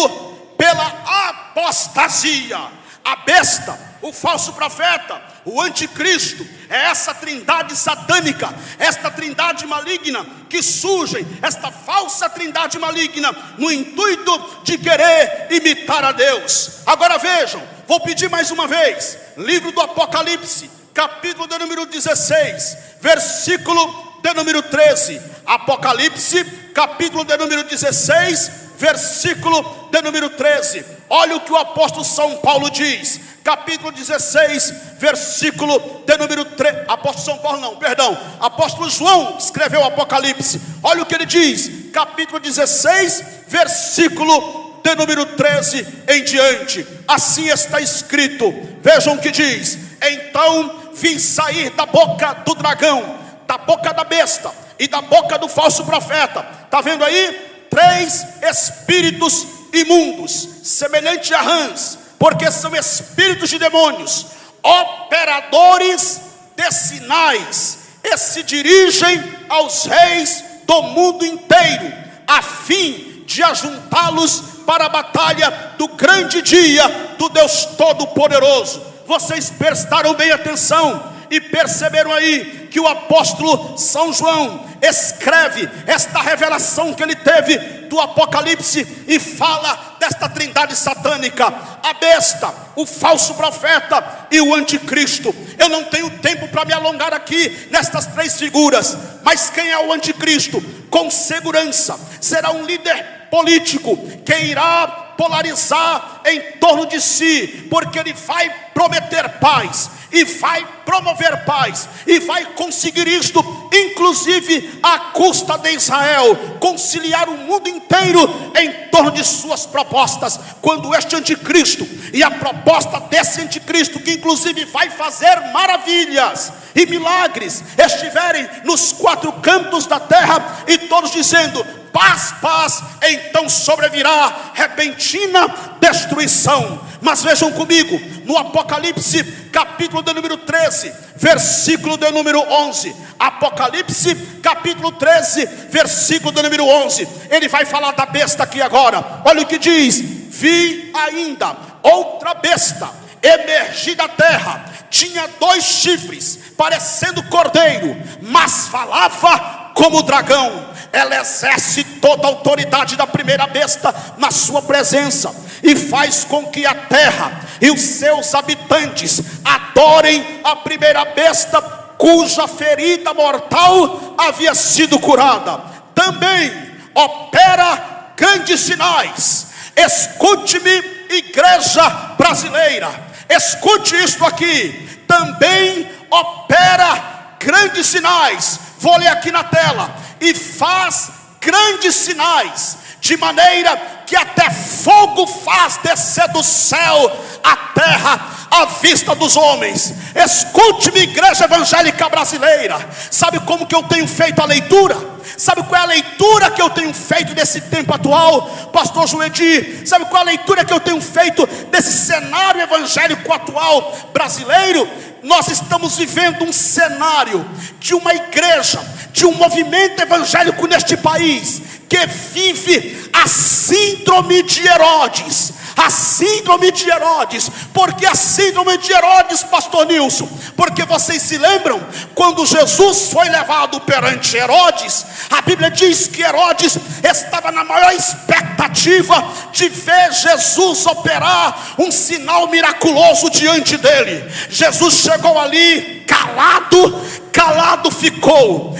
pela apostasia. A besta, o falso profeta, o anticristo, é essa trindade satânica, esta trindade maligna que surge, esta falsa trindade maligna, no intuito de querer imitar a Deus. Agora vejam, vou pedir mais uma vez, livro do Apocalipse, capítulo de número 16, versículo de número 13. Apocalipse, capítulo de número 16, versículo de número 13. Olha o que o apóstolo São Paulo diz, capítulo 16, versículo de número 13. Apóstolo São Paulo não, perdão, apóstolo João escreveu o Apocalipse. Olha o que ele diz, capítulo 16, versículo de número 13 em diante. Assim está escrito, vejam o que diz: então vi sair da boca do dragão, da boca da besta e da boca do falso profeta. Está vendo aí? 3 espíritos imundos, semelhante a rãs, porque são espíritos de demônios, operadores de sinais, e se dirigem aos reis do mundo inteiro, a fim de ajuntá-los para a batalha do grande dia do Deus Todo-Poderoso. Vocês prestaram bem atenção e perceberam aí que o apóstolo São João escreve esta revelação que ele teve do Apocalipse e fala desta trindade satânica: a besta, o falso profeta e o anticristo. Eu não tenho tempo para me alongar aqui nestas 3 figuras, mas quem é o anticristo? Com segurança será um líder político que irá polarizar em torno de si, porque ele vai prometer paz e vai promover paz e vai conseguir isto, inclusive à custa de Israel, conciliar o mundo inteiro em torno de suas propostas. Quando este anticristo e a proposta desse anticristo, que inclusive vai fazer maravilhas e milagres, estiverem nos 4 cantos da terra e todos dizendo paz, paz, então sobrevirá repentina destruição. Mas vejam comigo, no Apocalipse, capítulo de número 13, versículo de número 11. Apocalipse, capítulo 13, versículo de número 11. Ele vai falar da besta aqui agora. Olha o que diz: vi ainda outra besta emergir da terra, tinha 2 chifres, parecendo cordeiro, mas falava como dragão. Ela exerce toda a autoridade da primeira besta na sua presença, e faz com que a terra e os seus habitantes adorem a primeira besta, cuja ferida mortal havia sido curada. Também opera grandes sinais. Escute-me, igreja brasileira, escute isto aqui. Também opera grandes sinais. Vou ler aqui na tela: e faz grandes sinais, de maneira que até fogo faz descer do céu à terra à vista dos homens. Escute-me, igreja evangélica brasileira. Sabe como que eu tenho feito a leitura? Sabe qual é a leitura que eu tenho feito desse tempo atual, pastor Joedi? Sabe qual é a leitura que eu tenho feito desse cenário evangélico atual brasileiro? Nós estamos vivendo um cenário de uma igreja, de um movimento evangélico neste país, que vive a síndrome de Herodes. A síndrome de Herodes. Por que a síndrome de Herodes, pastor Nilson? Porque vocês se lembram, quando Jesus foi levado perante Herodes, a Bíblia diz que Herodes estava na maior expectativa de ver Jesus operar um sinal miraculoso diante dele. Jesus chegou ali calado, calado ficou.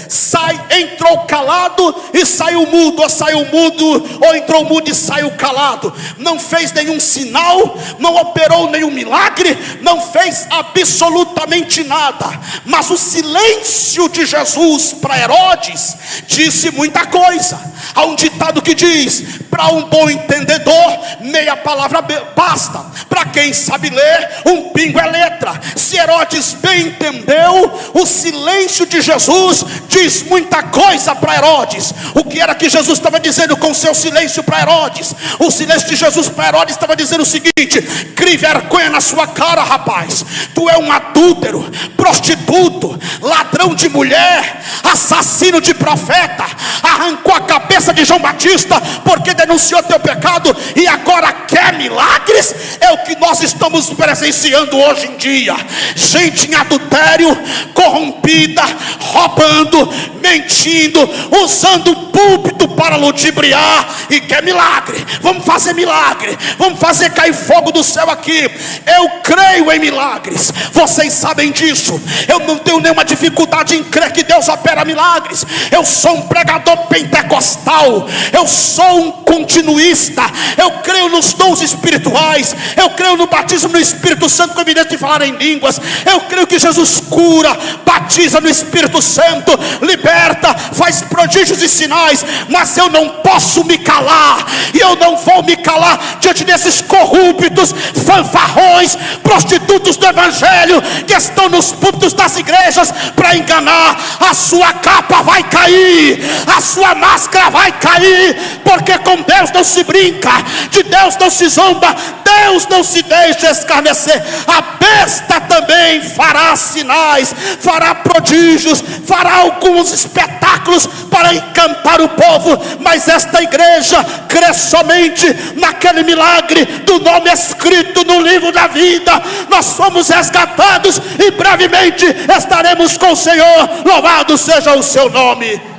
Entrou calado e saiu mudo, ou saiu mudo, ou entrou mudo e saiu calado. Não fez nenhum sinal, não operou nenhum milagre, não fez absolutamente nada. Mas o silêncio de Jesus para Herodes disse muita coisa. Há um ditado que diz: para um bom entendedor, meia palavra basta. Para quem sabe ler, um pingo é letra. Se Herodes bem entendeu, o silêncio de Jesus diz muita coisa para Herodes. O que era que Jesus estava dizendo com seu silêncio para Herodes? O silêncio de Jesus para Herodes estava dizendo o seguinte: crie vergonha na sua cara, rapaz. Tu é um adúltero, prostituto, ladrão de mulher, assassino de profeta. Arrancou a cabeça de João Batista porque denunciou teu pecado e agora quer milagres? É o que nós estamos presenciando hoje em dia. Gente em adultério, corrompida, roubando, mentindo, usando o púlpito para ludibriar e quer milagre. Vamos fazer milagre, vamos fazer cair fogo do céu aqui. Eu creio em milagres, vocês sabem disso. Eu não tenho nenhuma dificuldade em crer que Deus opera milagres. Eu sou um pregador pentecostal, eu sou um continuista, eu creio nos dons espirituais, eu creio no batismo no Espírito Santo com evidência de falar em línguas. Eu creio que Jesus cura, batiza no Espírito Santo, liberta, faz prodígios e sinais. Mas eu não posso me calar, e eu não vou me calar diante desses corruptos, fanfarrões, prostitutos do evangelho que estão nos púlpitos das igrejas para enganar. A sua capa vai cair, a sua máscara vai cair, porque com Deus não se brinca, de Deus não se zomba, Deus não se deixa escarnecer. A besta também fará sinais, fará prodígios, fará alguns espetáculos para encantar o povo, mas esta igreja crê somente naquele milagre do nome escrito no livro da vida. Nós somos resgatados e brevemente estaremos com o Senhor. Louvado seja o seu nome.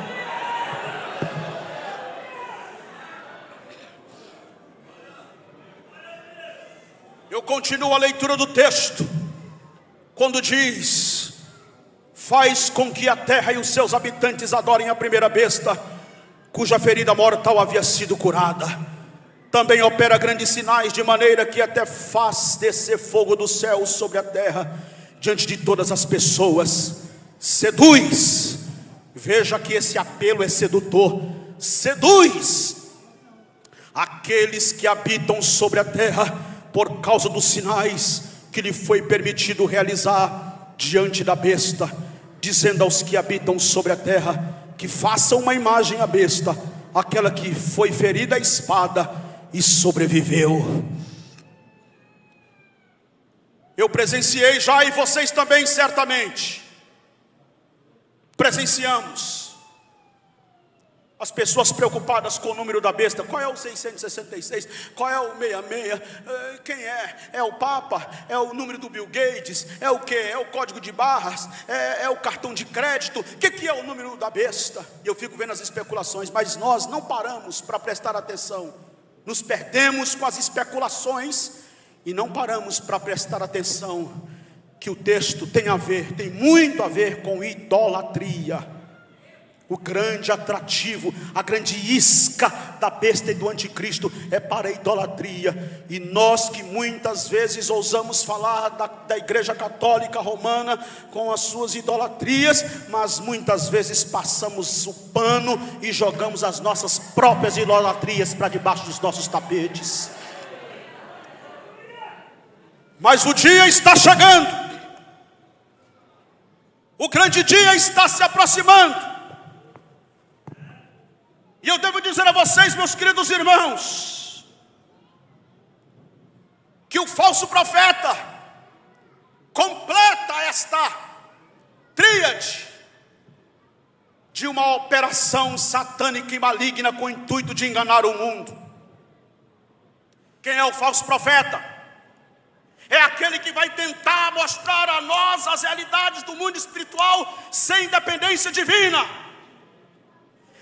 Eu continuo a leitura do texto, quando diz: faz com que a terra e os seus habitantes adorem a primeira besta, cuja ferida mortal havia sido curada. Também opera grandes sinais, de maneira que até faz descer fogo do céu sobre a terra, diante de todas as pessoas. Seduz, veja que esse apelo é sedutor. Seduz aqueles que habitam sobre a terra, por causa dos sinais que lhe foi permitido realizar diante da besta, dizendo aos que habitam sobre a terra que façam uma imagem à besta, aquela que foi ferida à espada e sobreviveu. Eu presenciei já, e vocês também certamente presenciamos, as pessoas preocupadas com o número da besta. Qual é o 666? Qual é o 66? Quem é? É o Papa? É o número do Bill Gates? É o que? É o código de barras? É o cartão de crédito? O que é o número da besta? E eu fico vendo as especulações, mas nós não paramos para prestar atenção. Nos perdemos com as especulações e não paramos para prestar atenção que o texto tem muito a ver com idolatria. O grande atrativo, a grande isca da besta e do anticristo é para a idolatria. E nós que muitas vezes ousamos falar da igreja católica romana com as suas idolatrias, mas muitas vezes passamos o pano e jogamos as nossas próprias idolatrias para debaixo dos nossos tapetes. Mas o dia está chegando, o grande dia está se aproximando. E eu devo dizer a vocês, meus queridos irmãos, que o falso profeta completa esta tríade de uma operação satânica e maligna com o intuito de enganar o mundo. Quem é o falso profeta? É aquele que vai tentar mostrar a nós as realidades do mundo espiritual sem independência divina,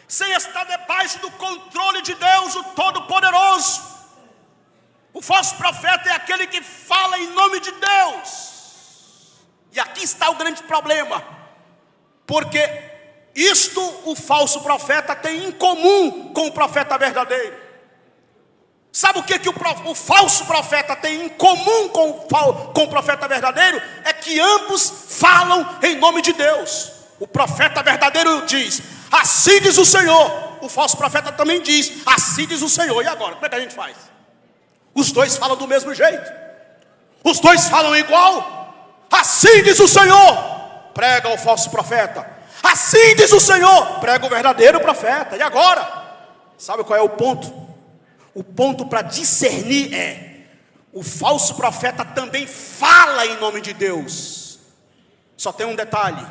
sem estar debaixo do controle de Deus, o Todo-Poderoso. O falso profeta é aquele que fala em nome de Deus. E aqui está o grande problema. Porque isto o falso profeta tem em comum com o profeta verdadeiro. Sabe o que o falso profeta tem em comum com o profeta verdadeiro? É que ambos falam em nome de Deus. O profeta verdadeiro diz: assim diz o Senhor. O falso profeta também diz: assim diz o Senhor. E agora, como é que a gente faz? Os dois falam do mesmo jeito, os dois falam igual. Assim diz o Senhor, prega o falso profeta. Assim diz o Senhor, prega o verdadeiro profeta. E agora, sabe qual é o ponto? O ponto para discernir é: o falso profeta também fala em nome de Deus. Só tem um detalhe: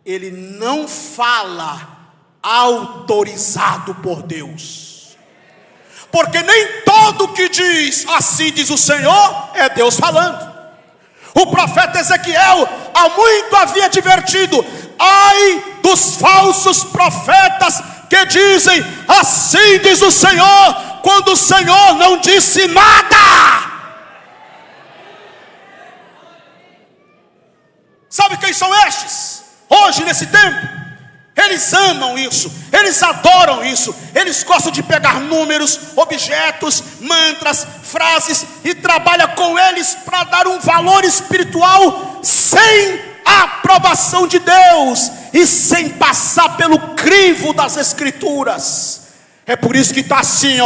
ele não fala autorizado por Deus. Porque nem todo que diz assim diz o Senhor é Deus falando. O profeta Ezequiel há muito havia advertido: ai dos falsos profetas que dizem assim diz o Senhor, quando o Senhor não disse nada. Sabe quem são estes? Hoje nesse tempo, eles amam isso, eles adoram isso, eles gostam de pegar números, objetos, mantras, frases e trabalham com eles para dar um valor espiritual sem a aprovação de Deus e sem passar pelo crivo das Escrituras. É por isso que está assim,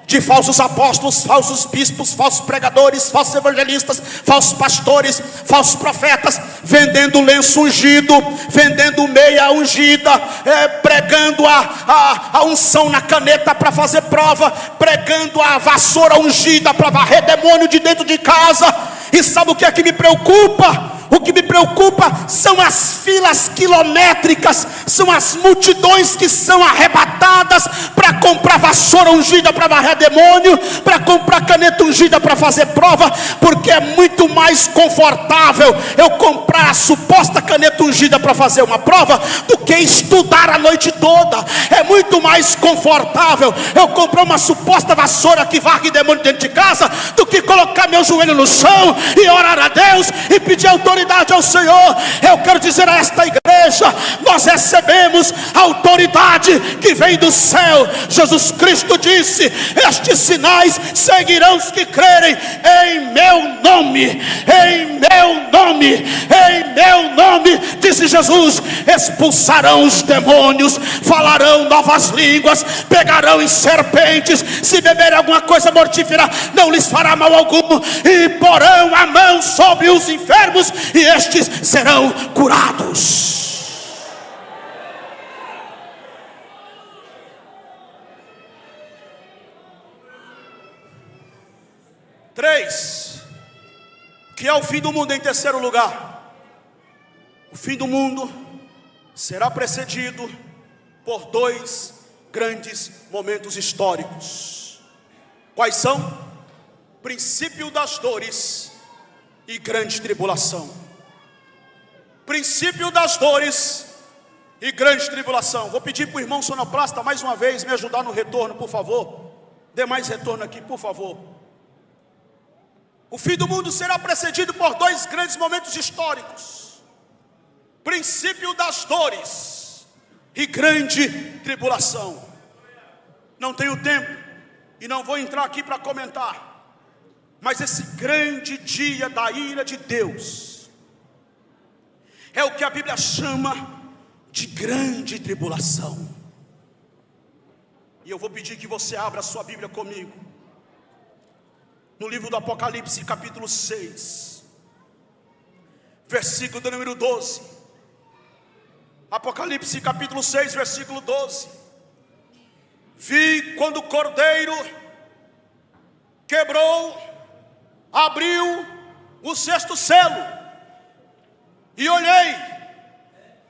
de falsos apóstolos, falsos bispos, falsos pregadores, falsos evangelistas, falsos pastores, falsos profetas, vendendo lenço ungido, vendendo meia ungida, pregando a unção na caneta para fazer prova, pregando a vassoura ungida para varrer demônio de dentro de casa. E sabe o que é que me preocupa? O que me preocupa são as filas quilométricas, são as multidões que são arrebatadas para comprar vassoura ungida para varrer demônio, para comprar caneta ungida para fazer prova, porque é muito mais confortável eu comprar a suposta caneta ungida para fazer uma prova do que estudar a noite toda. É muito mais confortável eu comprar uma suposta vassoura que varre demônio dentro de casa do que colocar meu joelho no chão e orar a Deus e pedir autoridade ao Senhor. Eu quero dizer a esta igreja: nós recebemos a autoridade que vem do céu. Jesus Cristo disse: estes sinais seguirão os que crerem em meu nome, em meu nome, em meu nome, disse Jesus. Expulsarão os demônios, falarão novas línguas, pegarão em serpentes, se beberem alguma coisa mortífera não lhes fará mal algum, e porão a mão sobre os enfermos e estes serão curados. Três, que é o fim do mundo. Em terceiro lugar, o fim do mundo será precedido por dois grandes momentos históricos. Quais são? Princípio das dores e grande tribulação. Princípio das dores e grande tribulação. Vou pedir para o irmão sonoplasta mais uma vez me ajudar no retorno, por favor. Dê mais retorno aqui, por favor. O fim do mundo será precedido por dois grandes momentos históricos: princípio das dores e grande tribulação. Não tenho tempo e não vou entrar aqui para comentar, mas esse grande dia da ira de Deus é o que a Bíblia chama de grande tribulação. E eu vou pedir que você abra a sua Bíblia comigo no livro do Apocalipse, capítulo 6, versículo do número 12. Apocalipse capítulo 6, versículo 12. Vi quando o Cordeiro quebrou, abriu o sexto selo, e olhei,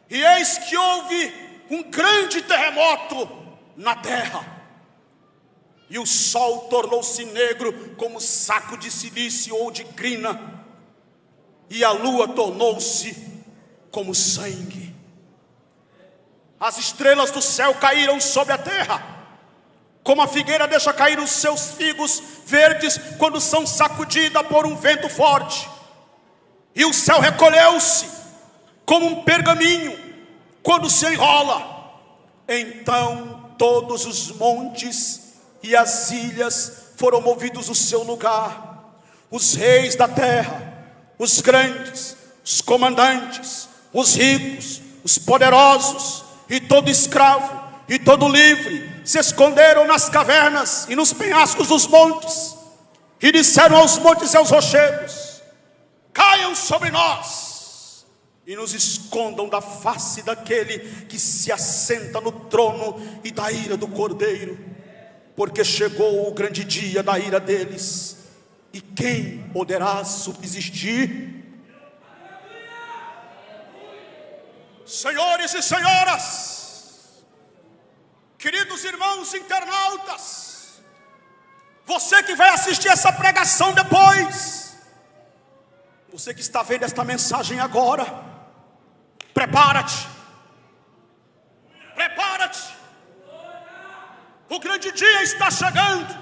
e eis que houve um grande terremoto na terra, e o sol tornou-se negro como saco de silício ou de crina, e a lua tornou-se como sangue. As estrelas do céu caíram sobre a terra, como a figueira deixa cair os seus figos verdes quando são sacudidas por um vento forte. E o céu recolheu-se como um pergaminho quando se enrola, então todos os montes e as ilhas foram movidos do seu lugar. Os reis da terra, os grandes, os comandantes, os ricos, os poderosos, e todo escravo, e todo livre, se esconderam nas cavernas e nos penhascos dos montes, e disseram aos montes e aos rochedos: caiam sobre nós, e nos escondam da face daquele que se assenta no trono e da ira do Cordeiro, porque chegou o grande dia da ira deles, e quem poderá subsistir? Senhores e senhoras, queridos irmãos internautas, você que vai assistir essa pregação depois, você que está vendo esta mensagem agora, prepara-te, prepara-te, o grande dia está chegando.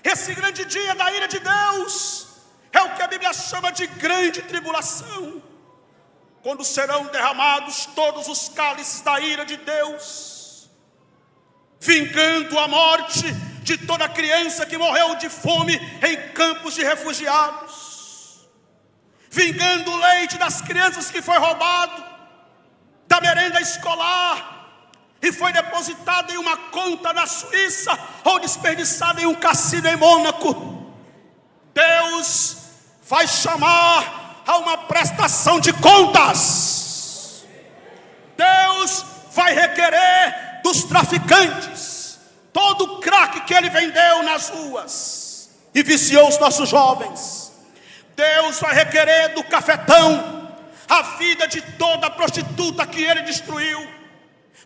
Esse grande dia da ira de Deus é o que a Bíblia chama de grande tribulação, quando serão derramados todos os cálices da ira de Deus, vingando a morte de toda criança que morreu de fome em campos de refugiados, vingando o leite das crianças que foi roubado da merenda escolar e foi depositado em uma conta na Suíça ou desperdiçado em um cassino em Mônaco. Deus vai chamar a uma prestação de contas. Deus vai requerer dos traficantes todo o crack que ele vendeu nas ruas e viciou os nossos jovens. Deus vai requerer do cafetão a vida de toda a prostituta que ele destruiu.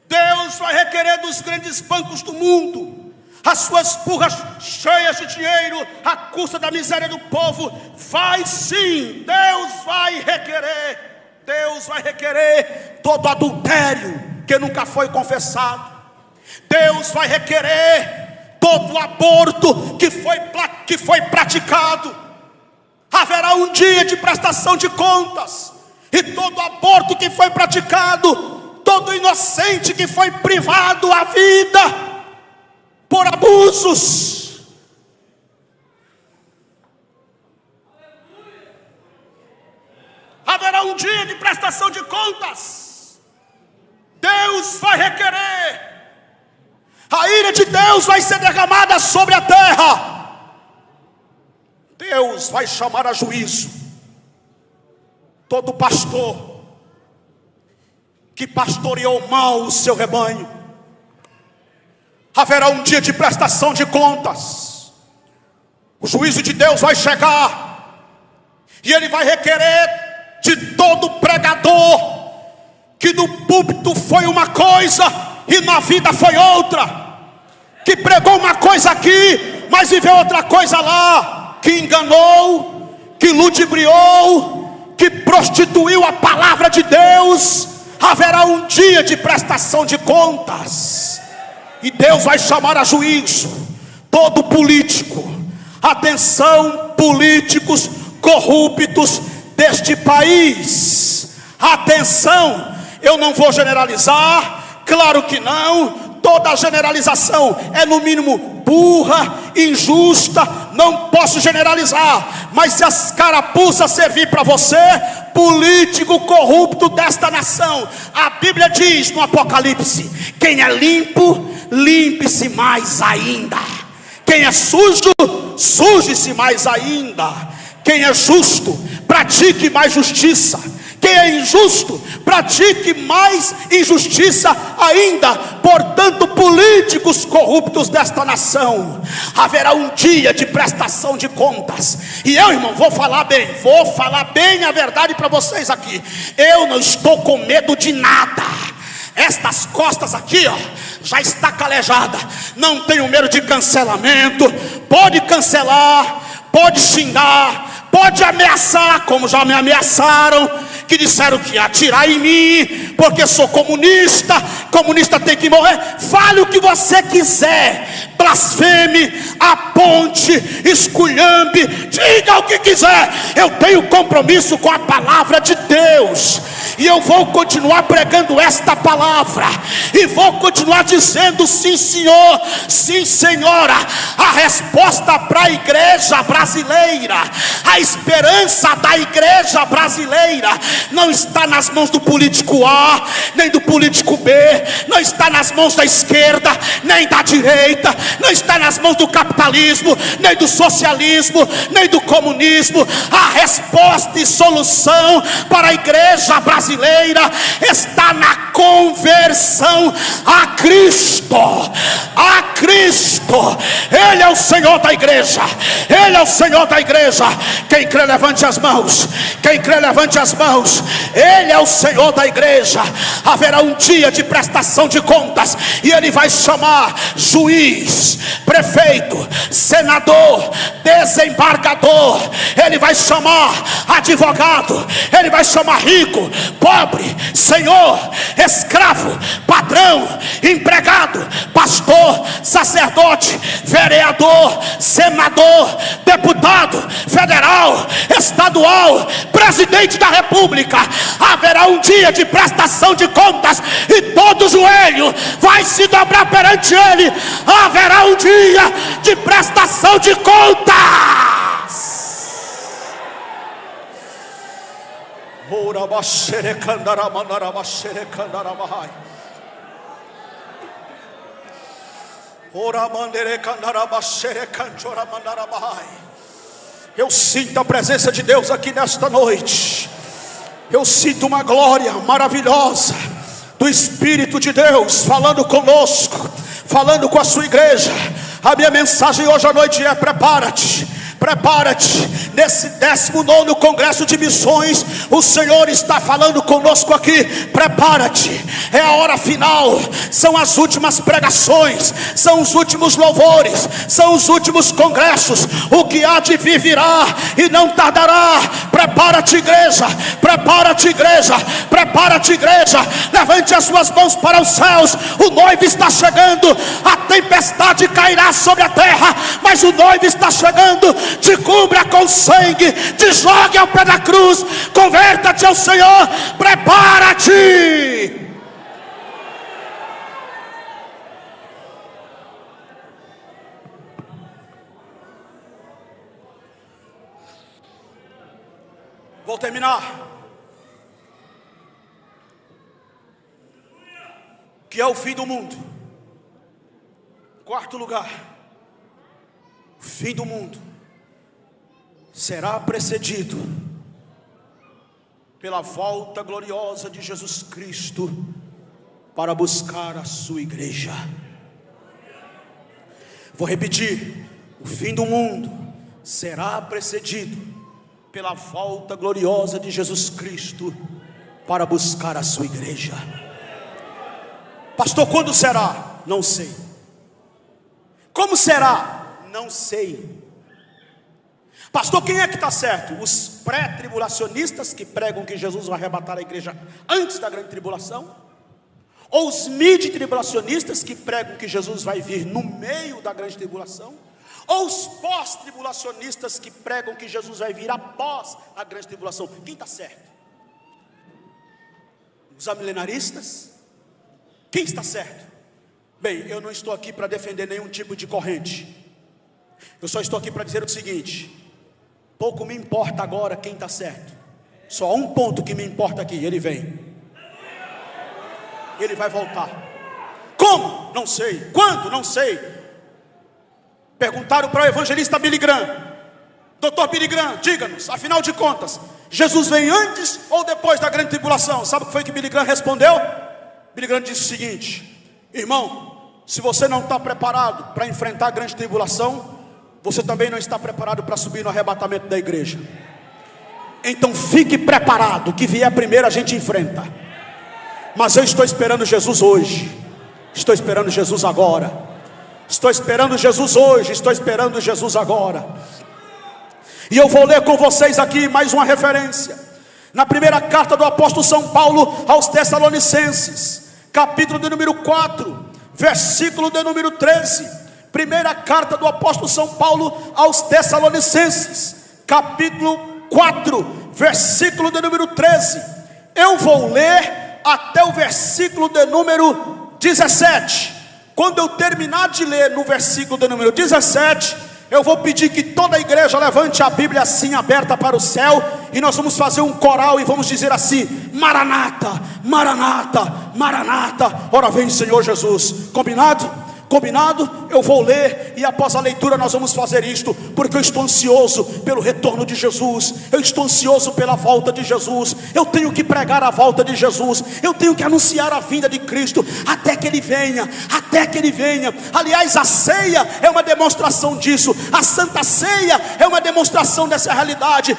Deus vai requerer dos grandes bancos do mundo as suas burras cheias de dinheiro à custa da miséria do povo. Vai sim, Deus vai requerer. Deus vai requerer todo adultério que nunca foi confessado. Deus vai requerer todo aborto que foi praticado. Haverá um dia de prestação de contas, e todo aborto que foi praticado, todo inocente que foi privado a vida por abusos, haverá um dia de prestação de contas. Deus vai requerer, a ira de Deus vai ser derramada sobre a terra. Deus vai chamar a juízo todo pastor que pastoreou mal o seu rebanho. Haverá um dia de prestação de contas. O juízo de Deus vai chegar, e ele vai requerer de todo pregador que no púlpito foi uma coisa e na vida foi outra, que pregou uma coisa aqui, mas viveu outra coisa lá, que enganou, que ludibriou, que prostituiu a palavra de Deus. Haverá um dia de prestação de contas, e Deus vai chamar a juízo todo político. Atenção, políticos corruptos deste país, atenção, eu não vou generalizar, claro que não. Toda generalização é no mínimo burra, injusta, não posso generalizar. Mas se as carapuças servir para você, político corrupto desta nação, a Bíblia diz no Apocalipse: quem é limpo, limpe-se mais ainda. Quem é sujo, suje-se mais ainda. Quem é justo, pratique mais justiça. Quem é injusto, pratique mais injustiça ainda. Portanto, políticos corruptos desta nação, haverá um dia de prestação de contas. E eu, irmão, vou falar bem a verdade para vocês aqui. Eu não estou com medo de nada. Estas costas aqui, ó, já está calejada. Não tenho medo de cancelamento. Pode cancelar, pode xingar, pode ameaçar, como já me ameaçaram, que disseram que ia atirar em mim, porque sou comunista, comunista tem que morrer. Fale o que você quiser, blasfeme, aponte, esculhambe, diga o que quiser. Eu tenho compromisso com a palavra de Deus, e eu vou continuar pregando esta palavra, e vou continuar dizendo: sim senhor, sim senhora. A resposta para a igreja brasileira, a esperança da igreja brasileira não está nas mãos do político A, nem do político B, não está nas mãos da esquerda, nem da direita, não está nas mãos do capitalismo, nem do socialismo, nem do comunismo. A resposta e solução para a igreja brasileira está na conversão a Cristo. A Cristo, Ele é o Senhor da igreja, Ele é o Senhor da igreja. Quem crê, levante as mãos. Quem crê, levante as mãos. Ele é o Senhor da igreja. Haverá um dia de prestação de contas, e Ele vai chamar juiz, prefeito, senador, desembargador. Ele vai chamar advogado, Ele vai chamar rico, pobre, senhor, escravo, patrão, empregado, pastor, sacerdote, vereador, senador, deputado federal, estadual, presidente da república. Haverá um dia de prestação de contas, e todo joelho vai se dobrar perante Ele. Haverá um dia de prestação de contas. Eu sinto a presença de Deus aqui nesta noite. Eu sinto uma glória maravilhosa do Espírito de Deus falando conosco, falando com a sua igreja. A minha mensagem hoje à noite é: prepara-te. Prepara-te. Nesse 19º Congresso de Missões, o Senhor está falando conosco aqui. Prepara-te, é a hora final, são as últimas pregações, são os últimos louvores, são os últimos congressos. O que há de vir virá e não tardará. Prepara-te, igreja, prepara-te, igreja, prepara-te, igreja. Levante as suas mãos para os céus. O noivo está chegando. A tempestade cairá sobre a terra, mas o noivo está chegando. Te cubra com sangue, te jogue ao pé da cruz, converta-te ao Senhor, prepara-te. Vou terminar. Que é o fim do mundo. Quarto lugar, o fim do mundo será precedido pela volta gloriosa de Jesus Cristo para buscar a sua igreja. Vou repetir: o fim do mundo será precedido pela volta gloriosa de Jesus Cristo para buscar a sua igreja. Pastor, quando será? Não sei. Como será? Não sei. Pastor, quem é que está certo? Os pré-tribulacionistas que pregam que Jesus vai arrebatar a igreja antes da grande tribulação? Ou os mid-tribulacionistas que pregam que Jesus vai vir no meio da grande tribulação? Ou os pós-tribulacionistas que pregam que Jesus vai vir após a grande tribulação? Quem está certo? Os amilenaristas? Quem está certo? Bem, eu não estou aqui para defender nenhum tipo de corrente. Eu só estou aqui para dizer o seguinte: pouco me importa agora quem está certo. Só há um ponto que me importa aqui: Ele vem. Ele vai voltar. Como? Não sei. Quando? Não sei. Perguntaram para o evangelista Billy Graham: Doutor Billy Graham, diga-nos, afinal de contas, Jesus vem antes ou depois da grande tribulação? Sabe o que foi que Billy Graham respondeu? Billy Graham disse o seguinte: irmão, se você não está preparado para enfrentar a grande tribulação, você também não está preparado para subir no arrebatamento da igreja. Então fique preparado, o que vier primeiro a gente enfrenta. Mas eu estou esperando Jesus hoje. Estou esperando Jesus agora. Estou esperando Jesus hoje. Estou esperando Jesus agora. E eu vou ler com vocês aqui mais uma referência. Na primeira carta do apóstolo São Paulo aos Tessalonicenses, capítulo de número 4, versículo de número 13. Primeira carta do apóstolo São Paulo aos Tessalonicenses, capítulo 4, versículo de número 13. Eu vou ler até o versículo de número 17. Quando eu terminar de ler no versículo de número 17, eu vou pedir que toda a igreja levante a Bíblia assim aberta para o céu, e nós vamos fazer um coral e vamos dizer assim: Maranata, Maranata, Maranata, ora vem Senhor Jesus. Combinado? Combinado? Eu vou ler e após a leitura nós vamos fazer isto, porque eu estou ansioso pelo retorno de Jesus, eu estou ansioso pela volta de Jesus, eu tenho que pregar a volta de Jesus, eu tenho que anunciar a vinda de Cristo, até que Ele venha, até que Ele venha. Aliás, a ceia é uma demonstração disso, a Santa Ceia é uma demonstração dessa realidade.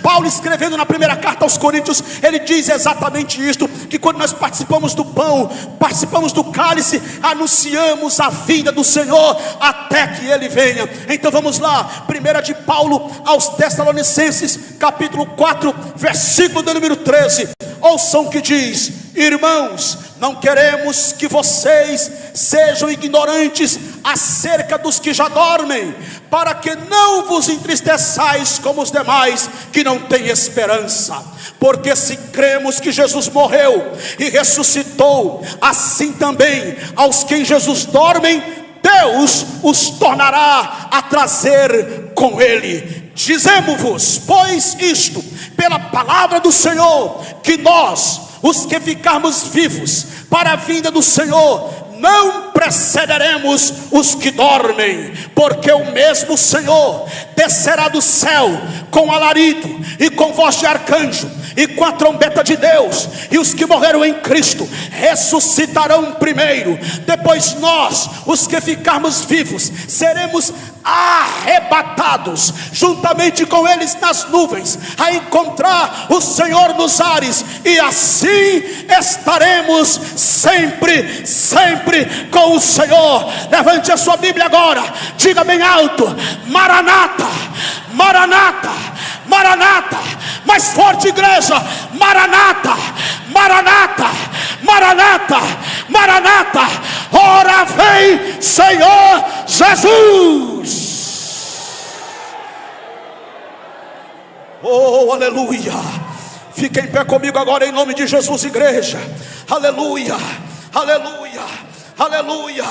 Paulo, escrevendo na primeira carta aos Coríntios, ele diz exatamente isto, que quando nós participamos do pão, participamos do cálice, anunciamos a vinda do Senhor até que Ele venha. Então vamos lá, primeira de Paulo aos Tessalonicenses, capítulo 4, versículo de número 13. Ouçam o que diz: irmãos, não queremos que vocês sejam ignorantes acerca dos que já dormem, para que não vos entristeçais como os demais que não têm esperança. Porque se cremos que Jesus morreu e ressuscitou, assim também aos que em Jesus dormem, Deus os tornará a trazer com Ele. Dizemos-vos, pois, isto, pela palavra do Senhor, que nós, os que ficarmos vivos para a vinda do Senhor, não precederemos os que dormem, porque o mesmo Senhor descerá do céu com alarido e com voz de arcanjo e com a trombeta de Deus, e os que morreram em Cristo ressuscitarão primeiro. Depois nós, os que ficarmos vivos, seremos arrebatados juntamente com eles nas nuvens, a encontrar o Senhor nos ares, e assim estaremos sempre, sempre com o Senhor. Levante a sua Bíblia agora, diga bem alto: Maranata, Maranata, Maranata. Mais forte, igreja: Maranata, Maranata, Maranata, Maranata. Ora vem Senhor Jesus. Oh, aleluia. Fique em pé comigo agora em nome de Jesus, igreja. Aleluia, aleluia, aleluia.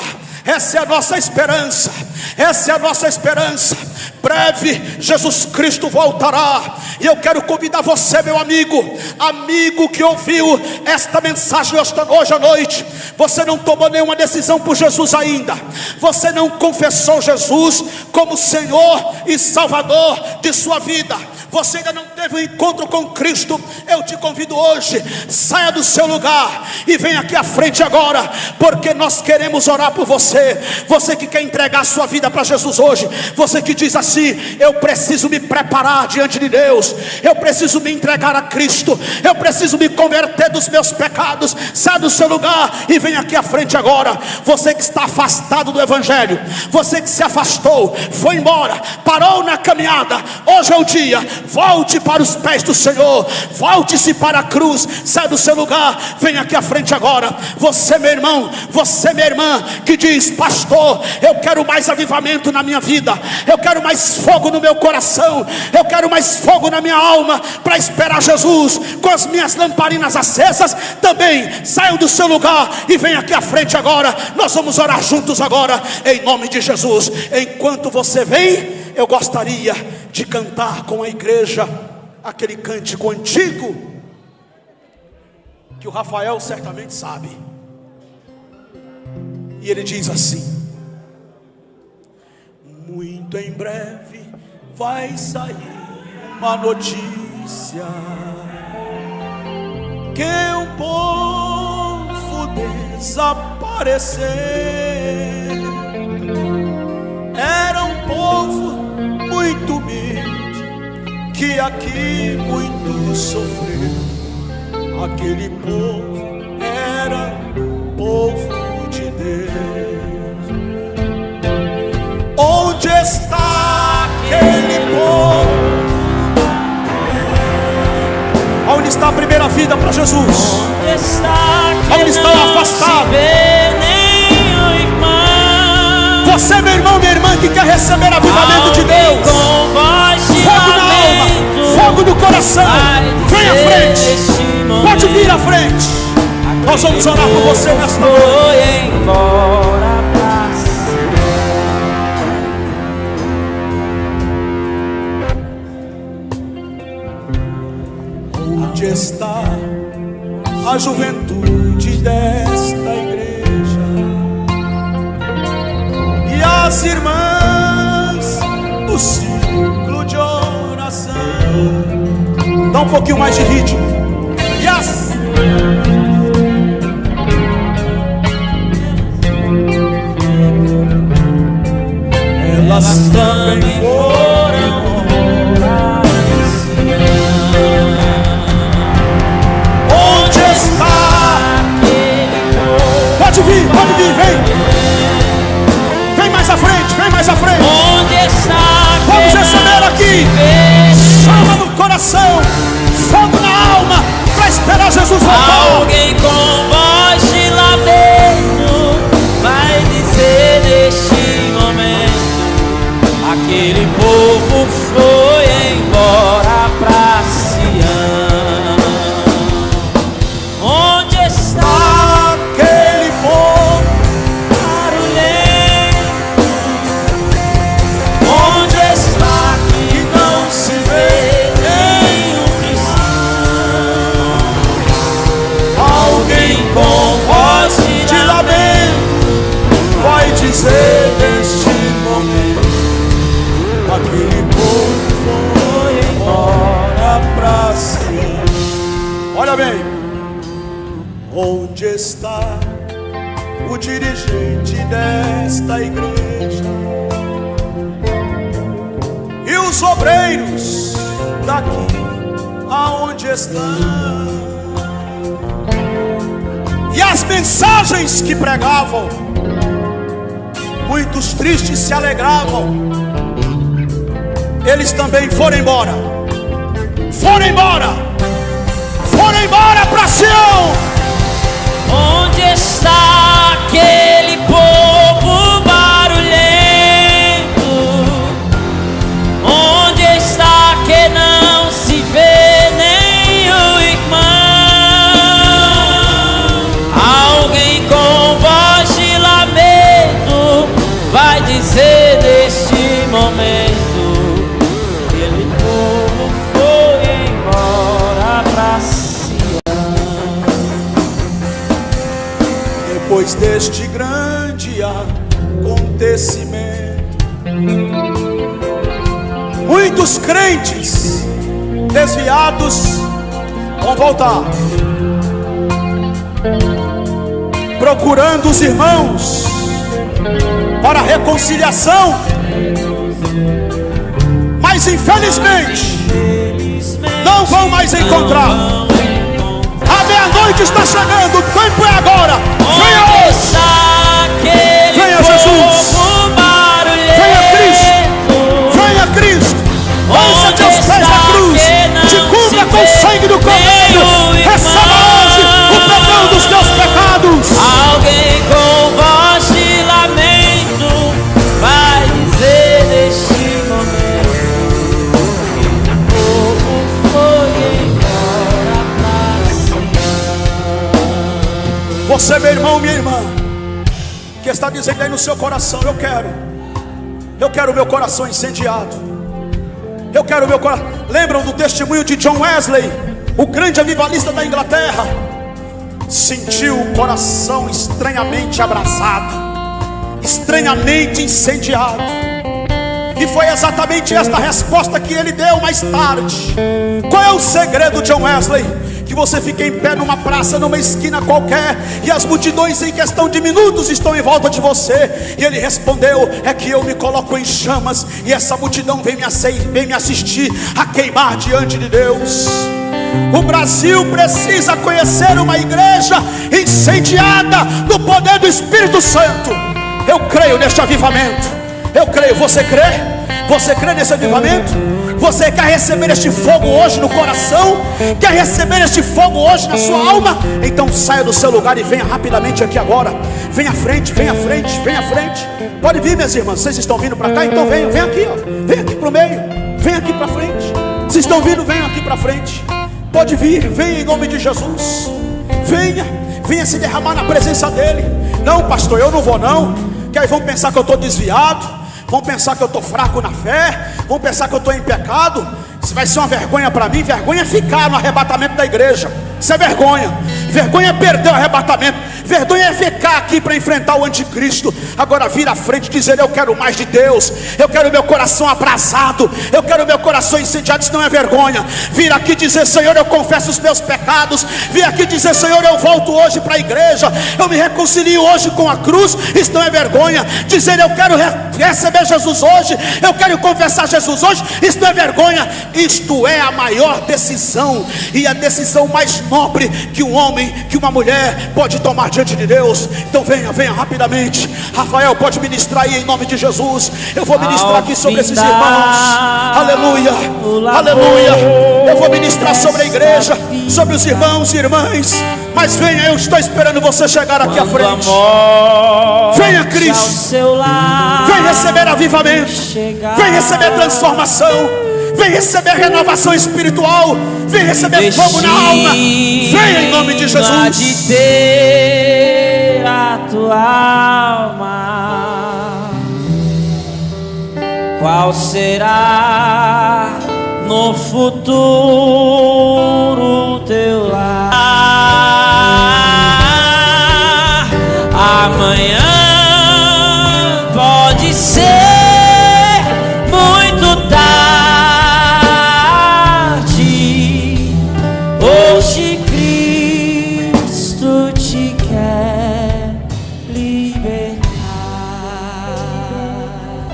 Essa é a nossa esperança, essa é a nossa esperança. Breve Jesus Cristo voltará, e eu quero convidar você, meu amigo, amigo que ouviu esta mensagem hoje à noite. Você não tomou nenhuma decisão por Jesus ainda, você não confessou Jesus como Senhor e Salvador de sua vida, você ainda não teve um encontro com Cristo. Eu te convido hoje, saia do seu lugar e venha aqui à frente agora, porque nós queremos orar por você. Você que quer entregar a sua vida para Jesus hoje, você que diz assim: eu preciso me preparar diante de Deus, eu preciso me entregar a Cristo, eu preciso me converter dos meus pecados. Saia do seu lugar e venha aqui à frente agora. Você que está afastado do Evangelho, você que se afastou, foi embora, parou na caminhada, hoje é o dia. Volte para os pés do Senhor, volte-se para a cruz. Saia do seu lugar, venha aqui à frente agora. Você, meu irmão, você, minha irmã, que diz: pastor, eu quero mais avivamento na minha vida, eu quero mais fogo no meu coração, eu quero mais fogo na minha alma para esperar Jesus com as minhas lamparinas acesas. Também saia do seu lugar e venha aqui à frente agora. Nós vamos orar juntos agora em nome de Jesus. Enquanto você vem, eu gostaria de cantar com a igreja aquele cântico antigo que o Rafael certamente sabe, e ele diz assim: muito em breve vai sair uma notícia, que um povo desapareceu. Era um povo muito humilde, que aqui muito sofreu. Aquele povo era povo de Deus. Onde está aquele povo? Onde está a primeira vida para Jesus? Onde está Onde está o afastado? Você, meu irmão, minha irmã, que quer receber avivamento de Deus, fogo na alma, fogo no coração, vem à frente, pode vir à frente. Nós vamos orar por você nesta noite. Onde está a juventude desta igreja e as irmãs do ciclo de oração? Dá um pouquinho mais de ritmo. E as elas também foram. Onde está? Pode vir, vem. Vem mais à frente, vem mais à frente. Onde está? Vamos receber aqui. Chama no coração, fogo na alma, para esperar Jesus voltar. Alguém com voz de lamento vai dizer neste momento: aquele povo foi embora pra Sião. Onde está Aquele povo, barulhento? Onde está que não se vê nenhum cristão? Alguém com voz de lamento, vai dizer neste momento: aquele povo foi embora pra si. Olha bem. Onde está o dirigente desta igreja e os obreiros daqui aonde estão? E as mensagens que pregavam, muitos tristes se alegravam, eles também foram embora. Foram embora para Sião. Onde está aquele povo barulhento? Onde está que não se vê nem o irmão? Alguém com voz de lamento vai dizer neste momento: aquele povo foi embora pra Sião. Depois deste grande acontecimento, muitos crentes desviados vão voltar, procurando os irmãos para reconciliação, mas infelizmente não vão mais encontrar. A meia-noite está chegando, o tempo é agora. Venha hoje, venha Jesus, venha Cristo, venha Cristo. Lança teus pés na cruz, te cubra com o sangue do Cordeiro. Receba hoje o perdão dos teus pecados. Alguém com voz de lamento vai dizer neste momento: o povo foi embora pra Sião. Você, meu irmão, minha irmã, que está dizendo aí no seu coração: eu quero o meu coração incendiado. Eu quero o meu coração. Lembram do testemunho de John Wesley, o grande avivalista da Inglaterra? Sentiu o coração estranhamente abraçado, estranhamente incendiado. E foi exatamente esta resposta que ele deu mais tarde. Qual é o segredo, John Wesley? Que você fica em pé numa praça, numa esquina qualquer, e as multidões em questão de minutos estão em volta de você. E ele respondeu: é que eu me coloco em chamas, e essa multidão vem me assistir a queimar diante de Deus. O Brasil precisa conhecer uma igreja incendiada no poder do Espírito Santo. Eu creio neste avivamento. Eu creio, você crê? Você crê nesse avivamento? Você quer receber este fogo hoje no coração? Quer receber este fogo hoje na sua alma? Então saia do seu lugar e venha rapidamente aqui agora. Venha à frente, venha à frente, venha à frente. Pode vir, minhas irmãs. Vocês estão vindo para cá? Então venham, venham aqui, ó. Venha aqui para o meio, venha aqui para frente. Vocês estão vindo, venham aqui para frente. Pode vir, venha em nome de Jesus. Venha, venha se derramar na presença dele. Não, pastor, eu não vou não, que aí vão pensar que eu estou desviado, vão pensar que eu estou fraco na fé, vão pensar que eu estou em pecado. Isso vai ser uma vergonha para mim. Vergonha é ficar no arrebatamento da igreja. Isso é vergonha. Vergonha é perder o arrebatamento. Vergonha é ficar aqui para enfrentar o anticristo. Agora vir à frente e dizer: eu quero mais de Deus, eu quero meu coração abrasado, eu quero meu coração incendiado. Isso não é vergonha. Vir aqui dizer: Senhor, eu confesso os meus pecados. Vir aqui dizer: Senhor, eu volto hoje para a igreja, eu me reconcilio hoje com a cruz. Isso não é vergonha. Dizer: eu quero receber Jesus hoje, eu quero confessar Jesus hoje. Isso não é vergonha. Isto é a maior decisão e a decisão mais nobre que um homem, que uma mulher pode tomar diante de Deus. Então venha, venha rapidamente. Rafael, pode ministrar aí em nome de Jesus. Eu vou ministrar aqui sobre esses irmãos. Aleluia, aleluia. Eu vou ministrar sobre a igreja, sobre os irmãos e irmãs. Mas venha, eu estou esperando você chegar aqui à frente. Venha, Cristo. Vem receber avivamento. Vem receber transformação. Vem receber renovação espiritual. Vem receber fogo na alma. Venha em nome de Jesus. De ter a tua alma, qual será no futuro teu lar? Amanhã pode ser muito tarde. Hoje Cristo te quer libertar.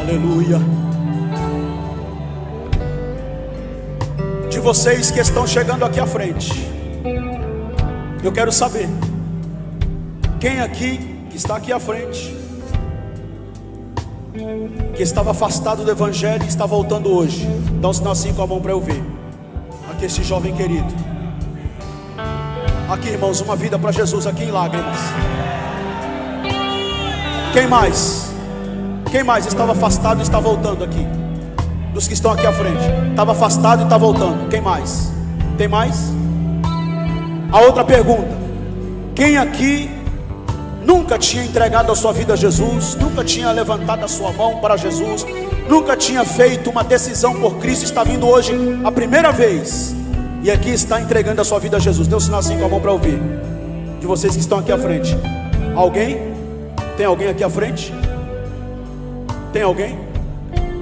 Aleluia. De vocês que estão chegando aqui à frente, eu quero saber quem aqui que está aqui à frente, que estava afastado do evangelho e está voltando hoje. Dá um sinal assim com a mão para eu ver. Aqui esse jovem querido. Aqui, irmãos, uma vida para Jesus aqui em lágrimas. Quem mais? Quem mais estava afastado e está voltando aqui? Dos que estão aqui à frente. Estava afastado e está voltando. Quem mais? Tem mais? A outra pergunta: quem aqui nunca tinha entregado a sua vida a Jesus, nunca tinha levantado a sua mão para Jesus, nunca tinha feito uma decisão por Cristo, está vindo hoje a primeira vez e aqui está entregando a sua vida a Jesus? Dê um sinal assim com a mão para ouvir. De vocês que estão aqui à frente. Alguém? Tem alguém aqui à frente? Tem alguém?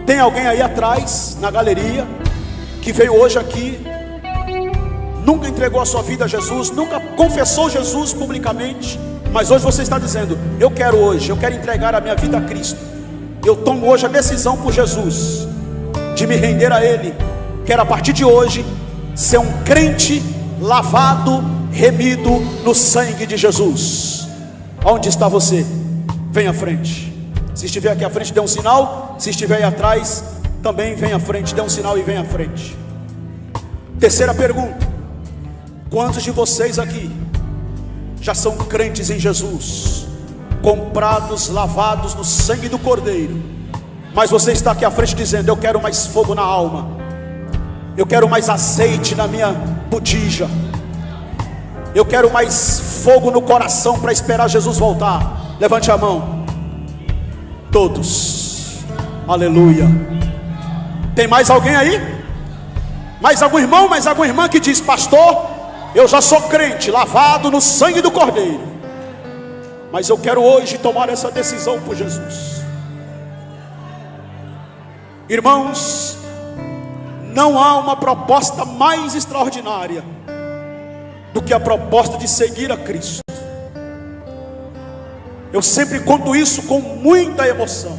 Tem alguém aí atrás, na galeria, que veio hoje aqui, nunca entregou a sua vida a Jesus, nunca confessou Jesus publicamente, mas hoje você está dizendo: eu quero hoje, eu quero entregar a minha vida a Cristo. Eu tomo hoje a decisão por Jesus, de me render a Ele. Quero a partir de hoje ser um crente lavado, remido no sangue de Jesus. Onde está você? Vem à frente. Se estiver aqui à frente, dê um sinal. Se estiver aí atrás, também vem à frente, dê um sinal e vem à frente. Terceira pergunta: quantos de vocês aqui já são crentes em Jesus, comprados, lavados no sangue do Cordeiro, mas você está aqui à frente dizendo: eu quero mais fogo na alma, eu quero mais azeite na minha botija, eu quero mais fogo no coração para esperar Jesus voltar? Levante a mão. Todos. Aleluia. Tem mais alguém aí? Mais algum irmão, mais alguma irmã que diz: pastor, eu já sou crente, lavado no sangue do Cordeiro, mas eu quero hoje tomar essa decisão por Jesus. Irmãos, não há uma proposta mais extraordinária do que a proposta de seguir a Cristo. Eu sempre conto isso com muita emoção.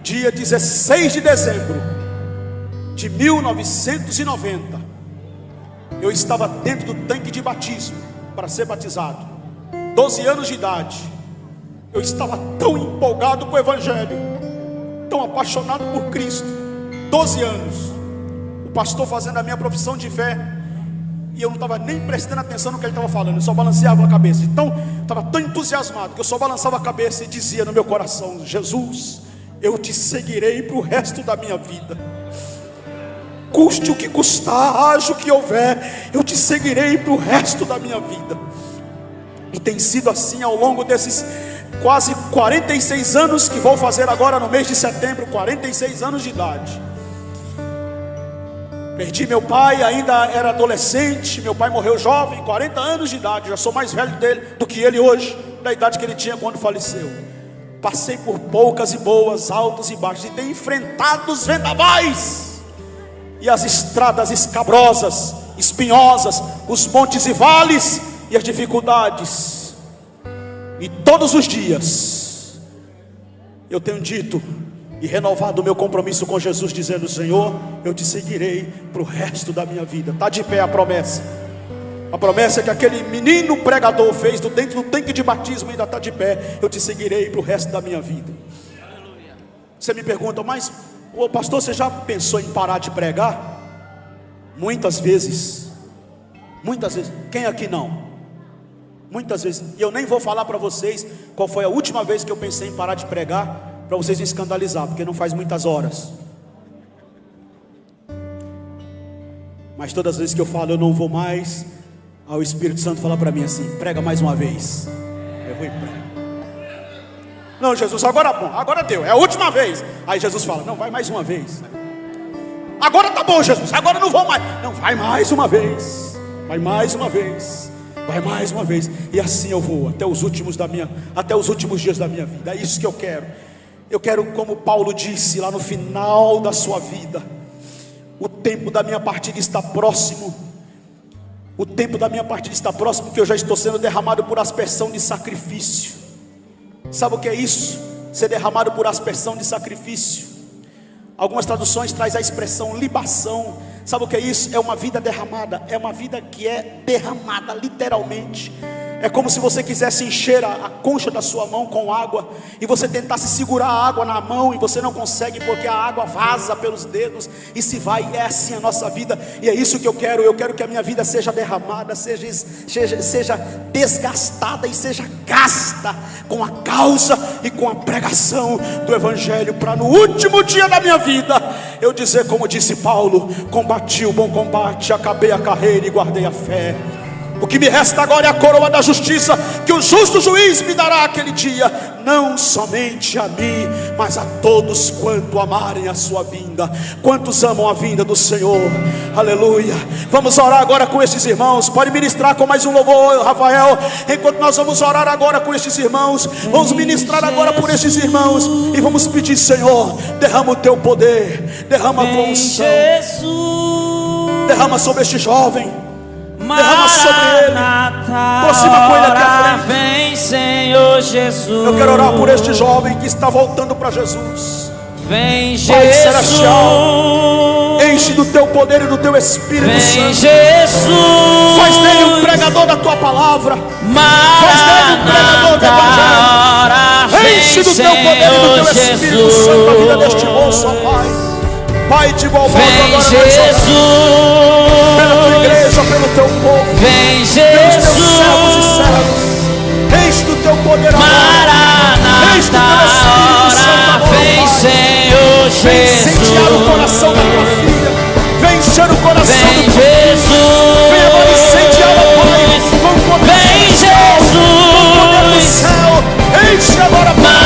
Dia 16 de dezembro de 1990, eu estava dentro do tanque de batismo para ser batizado, 12 anos de idade. Eu estava tão empolgado com o evangelho, tão apaixonado por Cristo. 12 anos, o pastor fazendo a minha profissão de fé, e eu não estava nem prestando atenção no que ele estava falando, eu só balanceava a cabeça. Então, estava tão entusiasmado que eu só balançava a cabeça e dizia no meu coração: Jesus, eu te seguirei para o resto da minha vida. Custe o que custar, haja o que houver, eu te seguirei para o resto da minha vida. E tem sido assim ao longo desses quase 46 anos que vou fazer agora no mês de setembro, 46 anos de idade. Perdi meu pai, ainda era adolescente, meu pai morreu jovem, 40 anos de idade, já sou mais velho dele do que ele hoje, da idade que ele tinha quando faleceu. Passei por poucas e boas, altos e baixos, e tenho enfrentado os vendavais, e as estradas escabrosas, espinhosas, os montes e vales, e as dificuldades, e todos os dias, eu tenho dito, e renovado o meu compromisso com Jesus, dizendo: Senhor, eu te seguirei para o resto da minha vida. Está de pé a promessa. A promessa que aquele menino pregador fez dentro do tanque de batismo ainda está de pé. Eu te seguirei para o resto da minha vida. Você me pergunta: mas pastor, você já pensou em parar de pregar? Muitas vezes. Muitas vezes. Quem aqui não? Muitas vezes. E eu nem vou falar para vocês qual foi a última vez que eu pensei em parar de pregar, para vocês me escandalizar, porque não faz muitas horas. Mas todas as vezes que eu falo eu não vou mais, o Espírito Santo fala para mim assim: prega mais uma vez. Eu vou e prego. Não, Jesus, agora bom, agora deu, é a última vez. Aí Jesus fala: não, vai mais uma vez. Agora tá bom, Jesus, agora não vou mais. Não, vai mais uma vez. Vai mais uma vez. Vai mais uma vez. E assim eu vou até os últimos dias da minha vida. É isso que eu quero. Eu quero, como Paulo disse lá no final da sua vida: o tempo da minha partida está próximo. O tempo da minha partida está próximo, que eu já estou sendo derramado por aspersão de sacrifício. Sabe o que é isso? Ser derramado por aspersão de sacrifício. Algumas traduções traz a expressão libação. Sabe o que é isso? É uma vida derramada. É uma vida que é derramada literalmente. É como se você quisesse encher a concha da sua mão com água, e você tentasse segurar a água na mão, e você não consegue, porque a água vaza pelos dedos e se vai. É assim a nossa vida, e é isso que eu quero. Eu quero que a minha vida seja derramada, seja desgastada e seja gasta com a causa e com a pregação do Evangelho, para no último dia da minha vida eu dizer como disse Paulo: combati o bom combate, acabei a carreira e guardei a fé. O que me resta agora é a coroa da justiça, que o justo juiz me dará aquele dia, não somente a mim, mas a todos quanto amarem a sua vinda. Quantos amam a vinda do Senhor? Aleluia. Vamos orar agora com estes irmãos. Pode ministrar com mais um louvor, Rafael, enquanto nós vamos orar agora com estes irmãos. Vamos ministrar agora por estes irmãos, e vamos pedir: Senhor, derrama o teu poder, derrama a tua unção, derrama sobre este jovem, derrama sobre ele, aproxima com ele aqui à frente. Vem, Senhor Jesus. Eu quero orar por este jovem que está voltando para Jesus. Vem, Pai Jesus. celestial, enche do teu poder e do teu Espírito Vem, Santo. Jesus. Faz dele um pregador da tua palavra. Faz dele um pregador do Evangelho. Enche do teu poder e do teu Espírito Santo a vida deste moço, ó Pai. Pai, de igual modo agora nós oramos pela tua igreja, pelo teu povo, vem, pelos teus servos e Jesus. servas. Enche do teu poder agora. Maranata, Enche do teu Espírito Santo agora, vem, Pai. Senhor Vem incendiar o coração da tua Jesus. filha. Vem encher o coração Vem, do teu filho. Jesus. Vem agora incendiá-la, Pai, com o poder Vem, celestial, com o poder do Jesus. céu. Enche agora, Pai.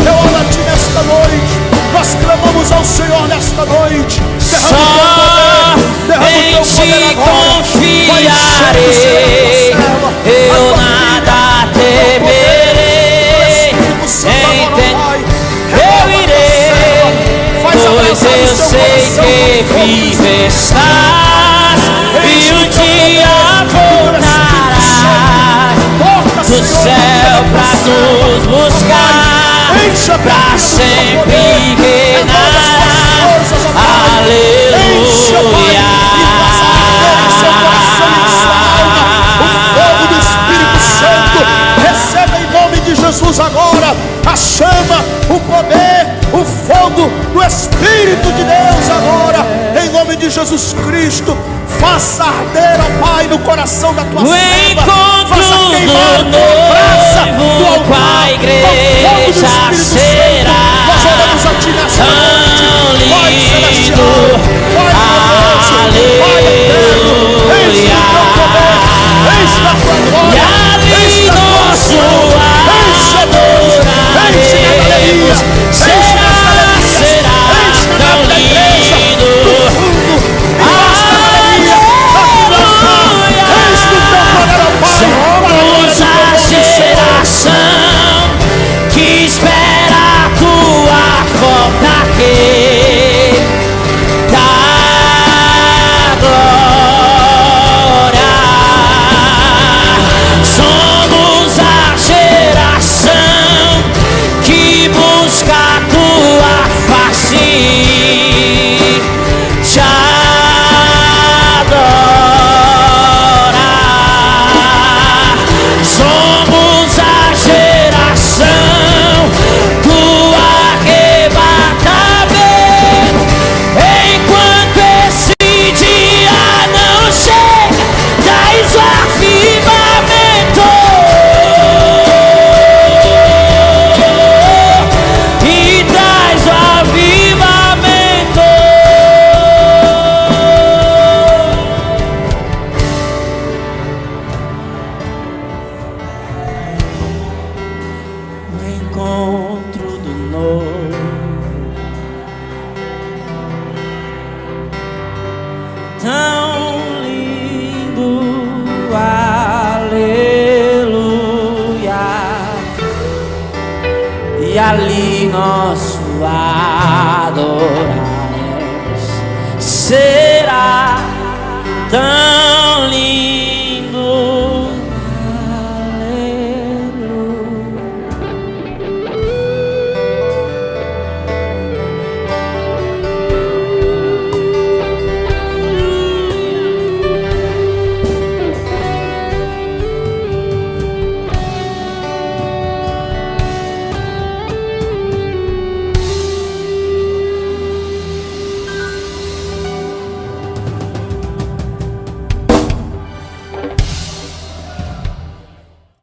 Eu oro a ti nesta noite. Nós clamamos ao Senhor nesta noite. Derrama o teu poder agora. Confiarei, eu nada temerei. Eu irei, pois eu sei que vive estás, e o dia voltarás do céu pra nos buscar, pra sempre reinarás. Aleluia. O fogo do Espírito Santo receba em nome de Jesus. Jesus agora, a chama, o poder, o fogo do Espírito de Deus agora, em nome de Jesus Cristo. Faça arder, ó Pai, no coração da tua serva, faça queimar tua praça, tua altar, com fogo do Espírito Santo. Nós oramos a Ti nessa noite, Pai celestial, Pai poderoso, Pai eterno, enche o teu poder, enche a tua glória, enche a tua ação, enche a Deus, enche na galeria, enche nas galerias, enche na igreja, do fundo, somos a geração que espera a tua volta aqui da glória. Somos a geração que busca a tua face. Somos a geração do arrebatamento. Enquanto esse dia não chega, traz o avivamento e traz o avivamento. Encontro do novo, tão lindo, aleluia. E ali nós o adoraremos. Será tão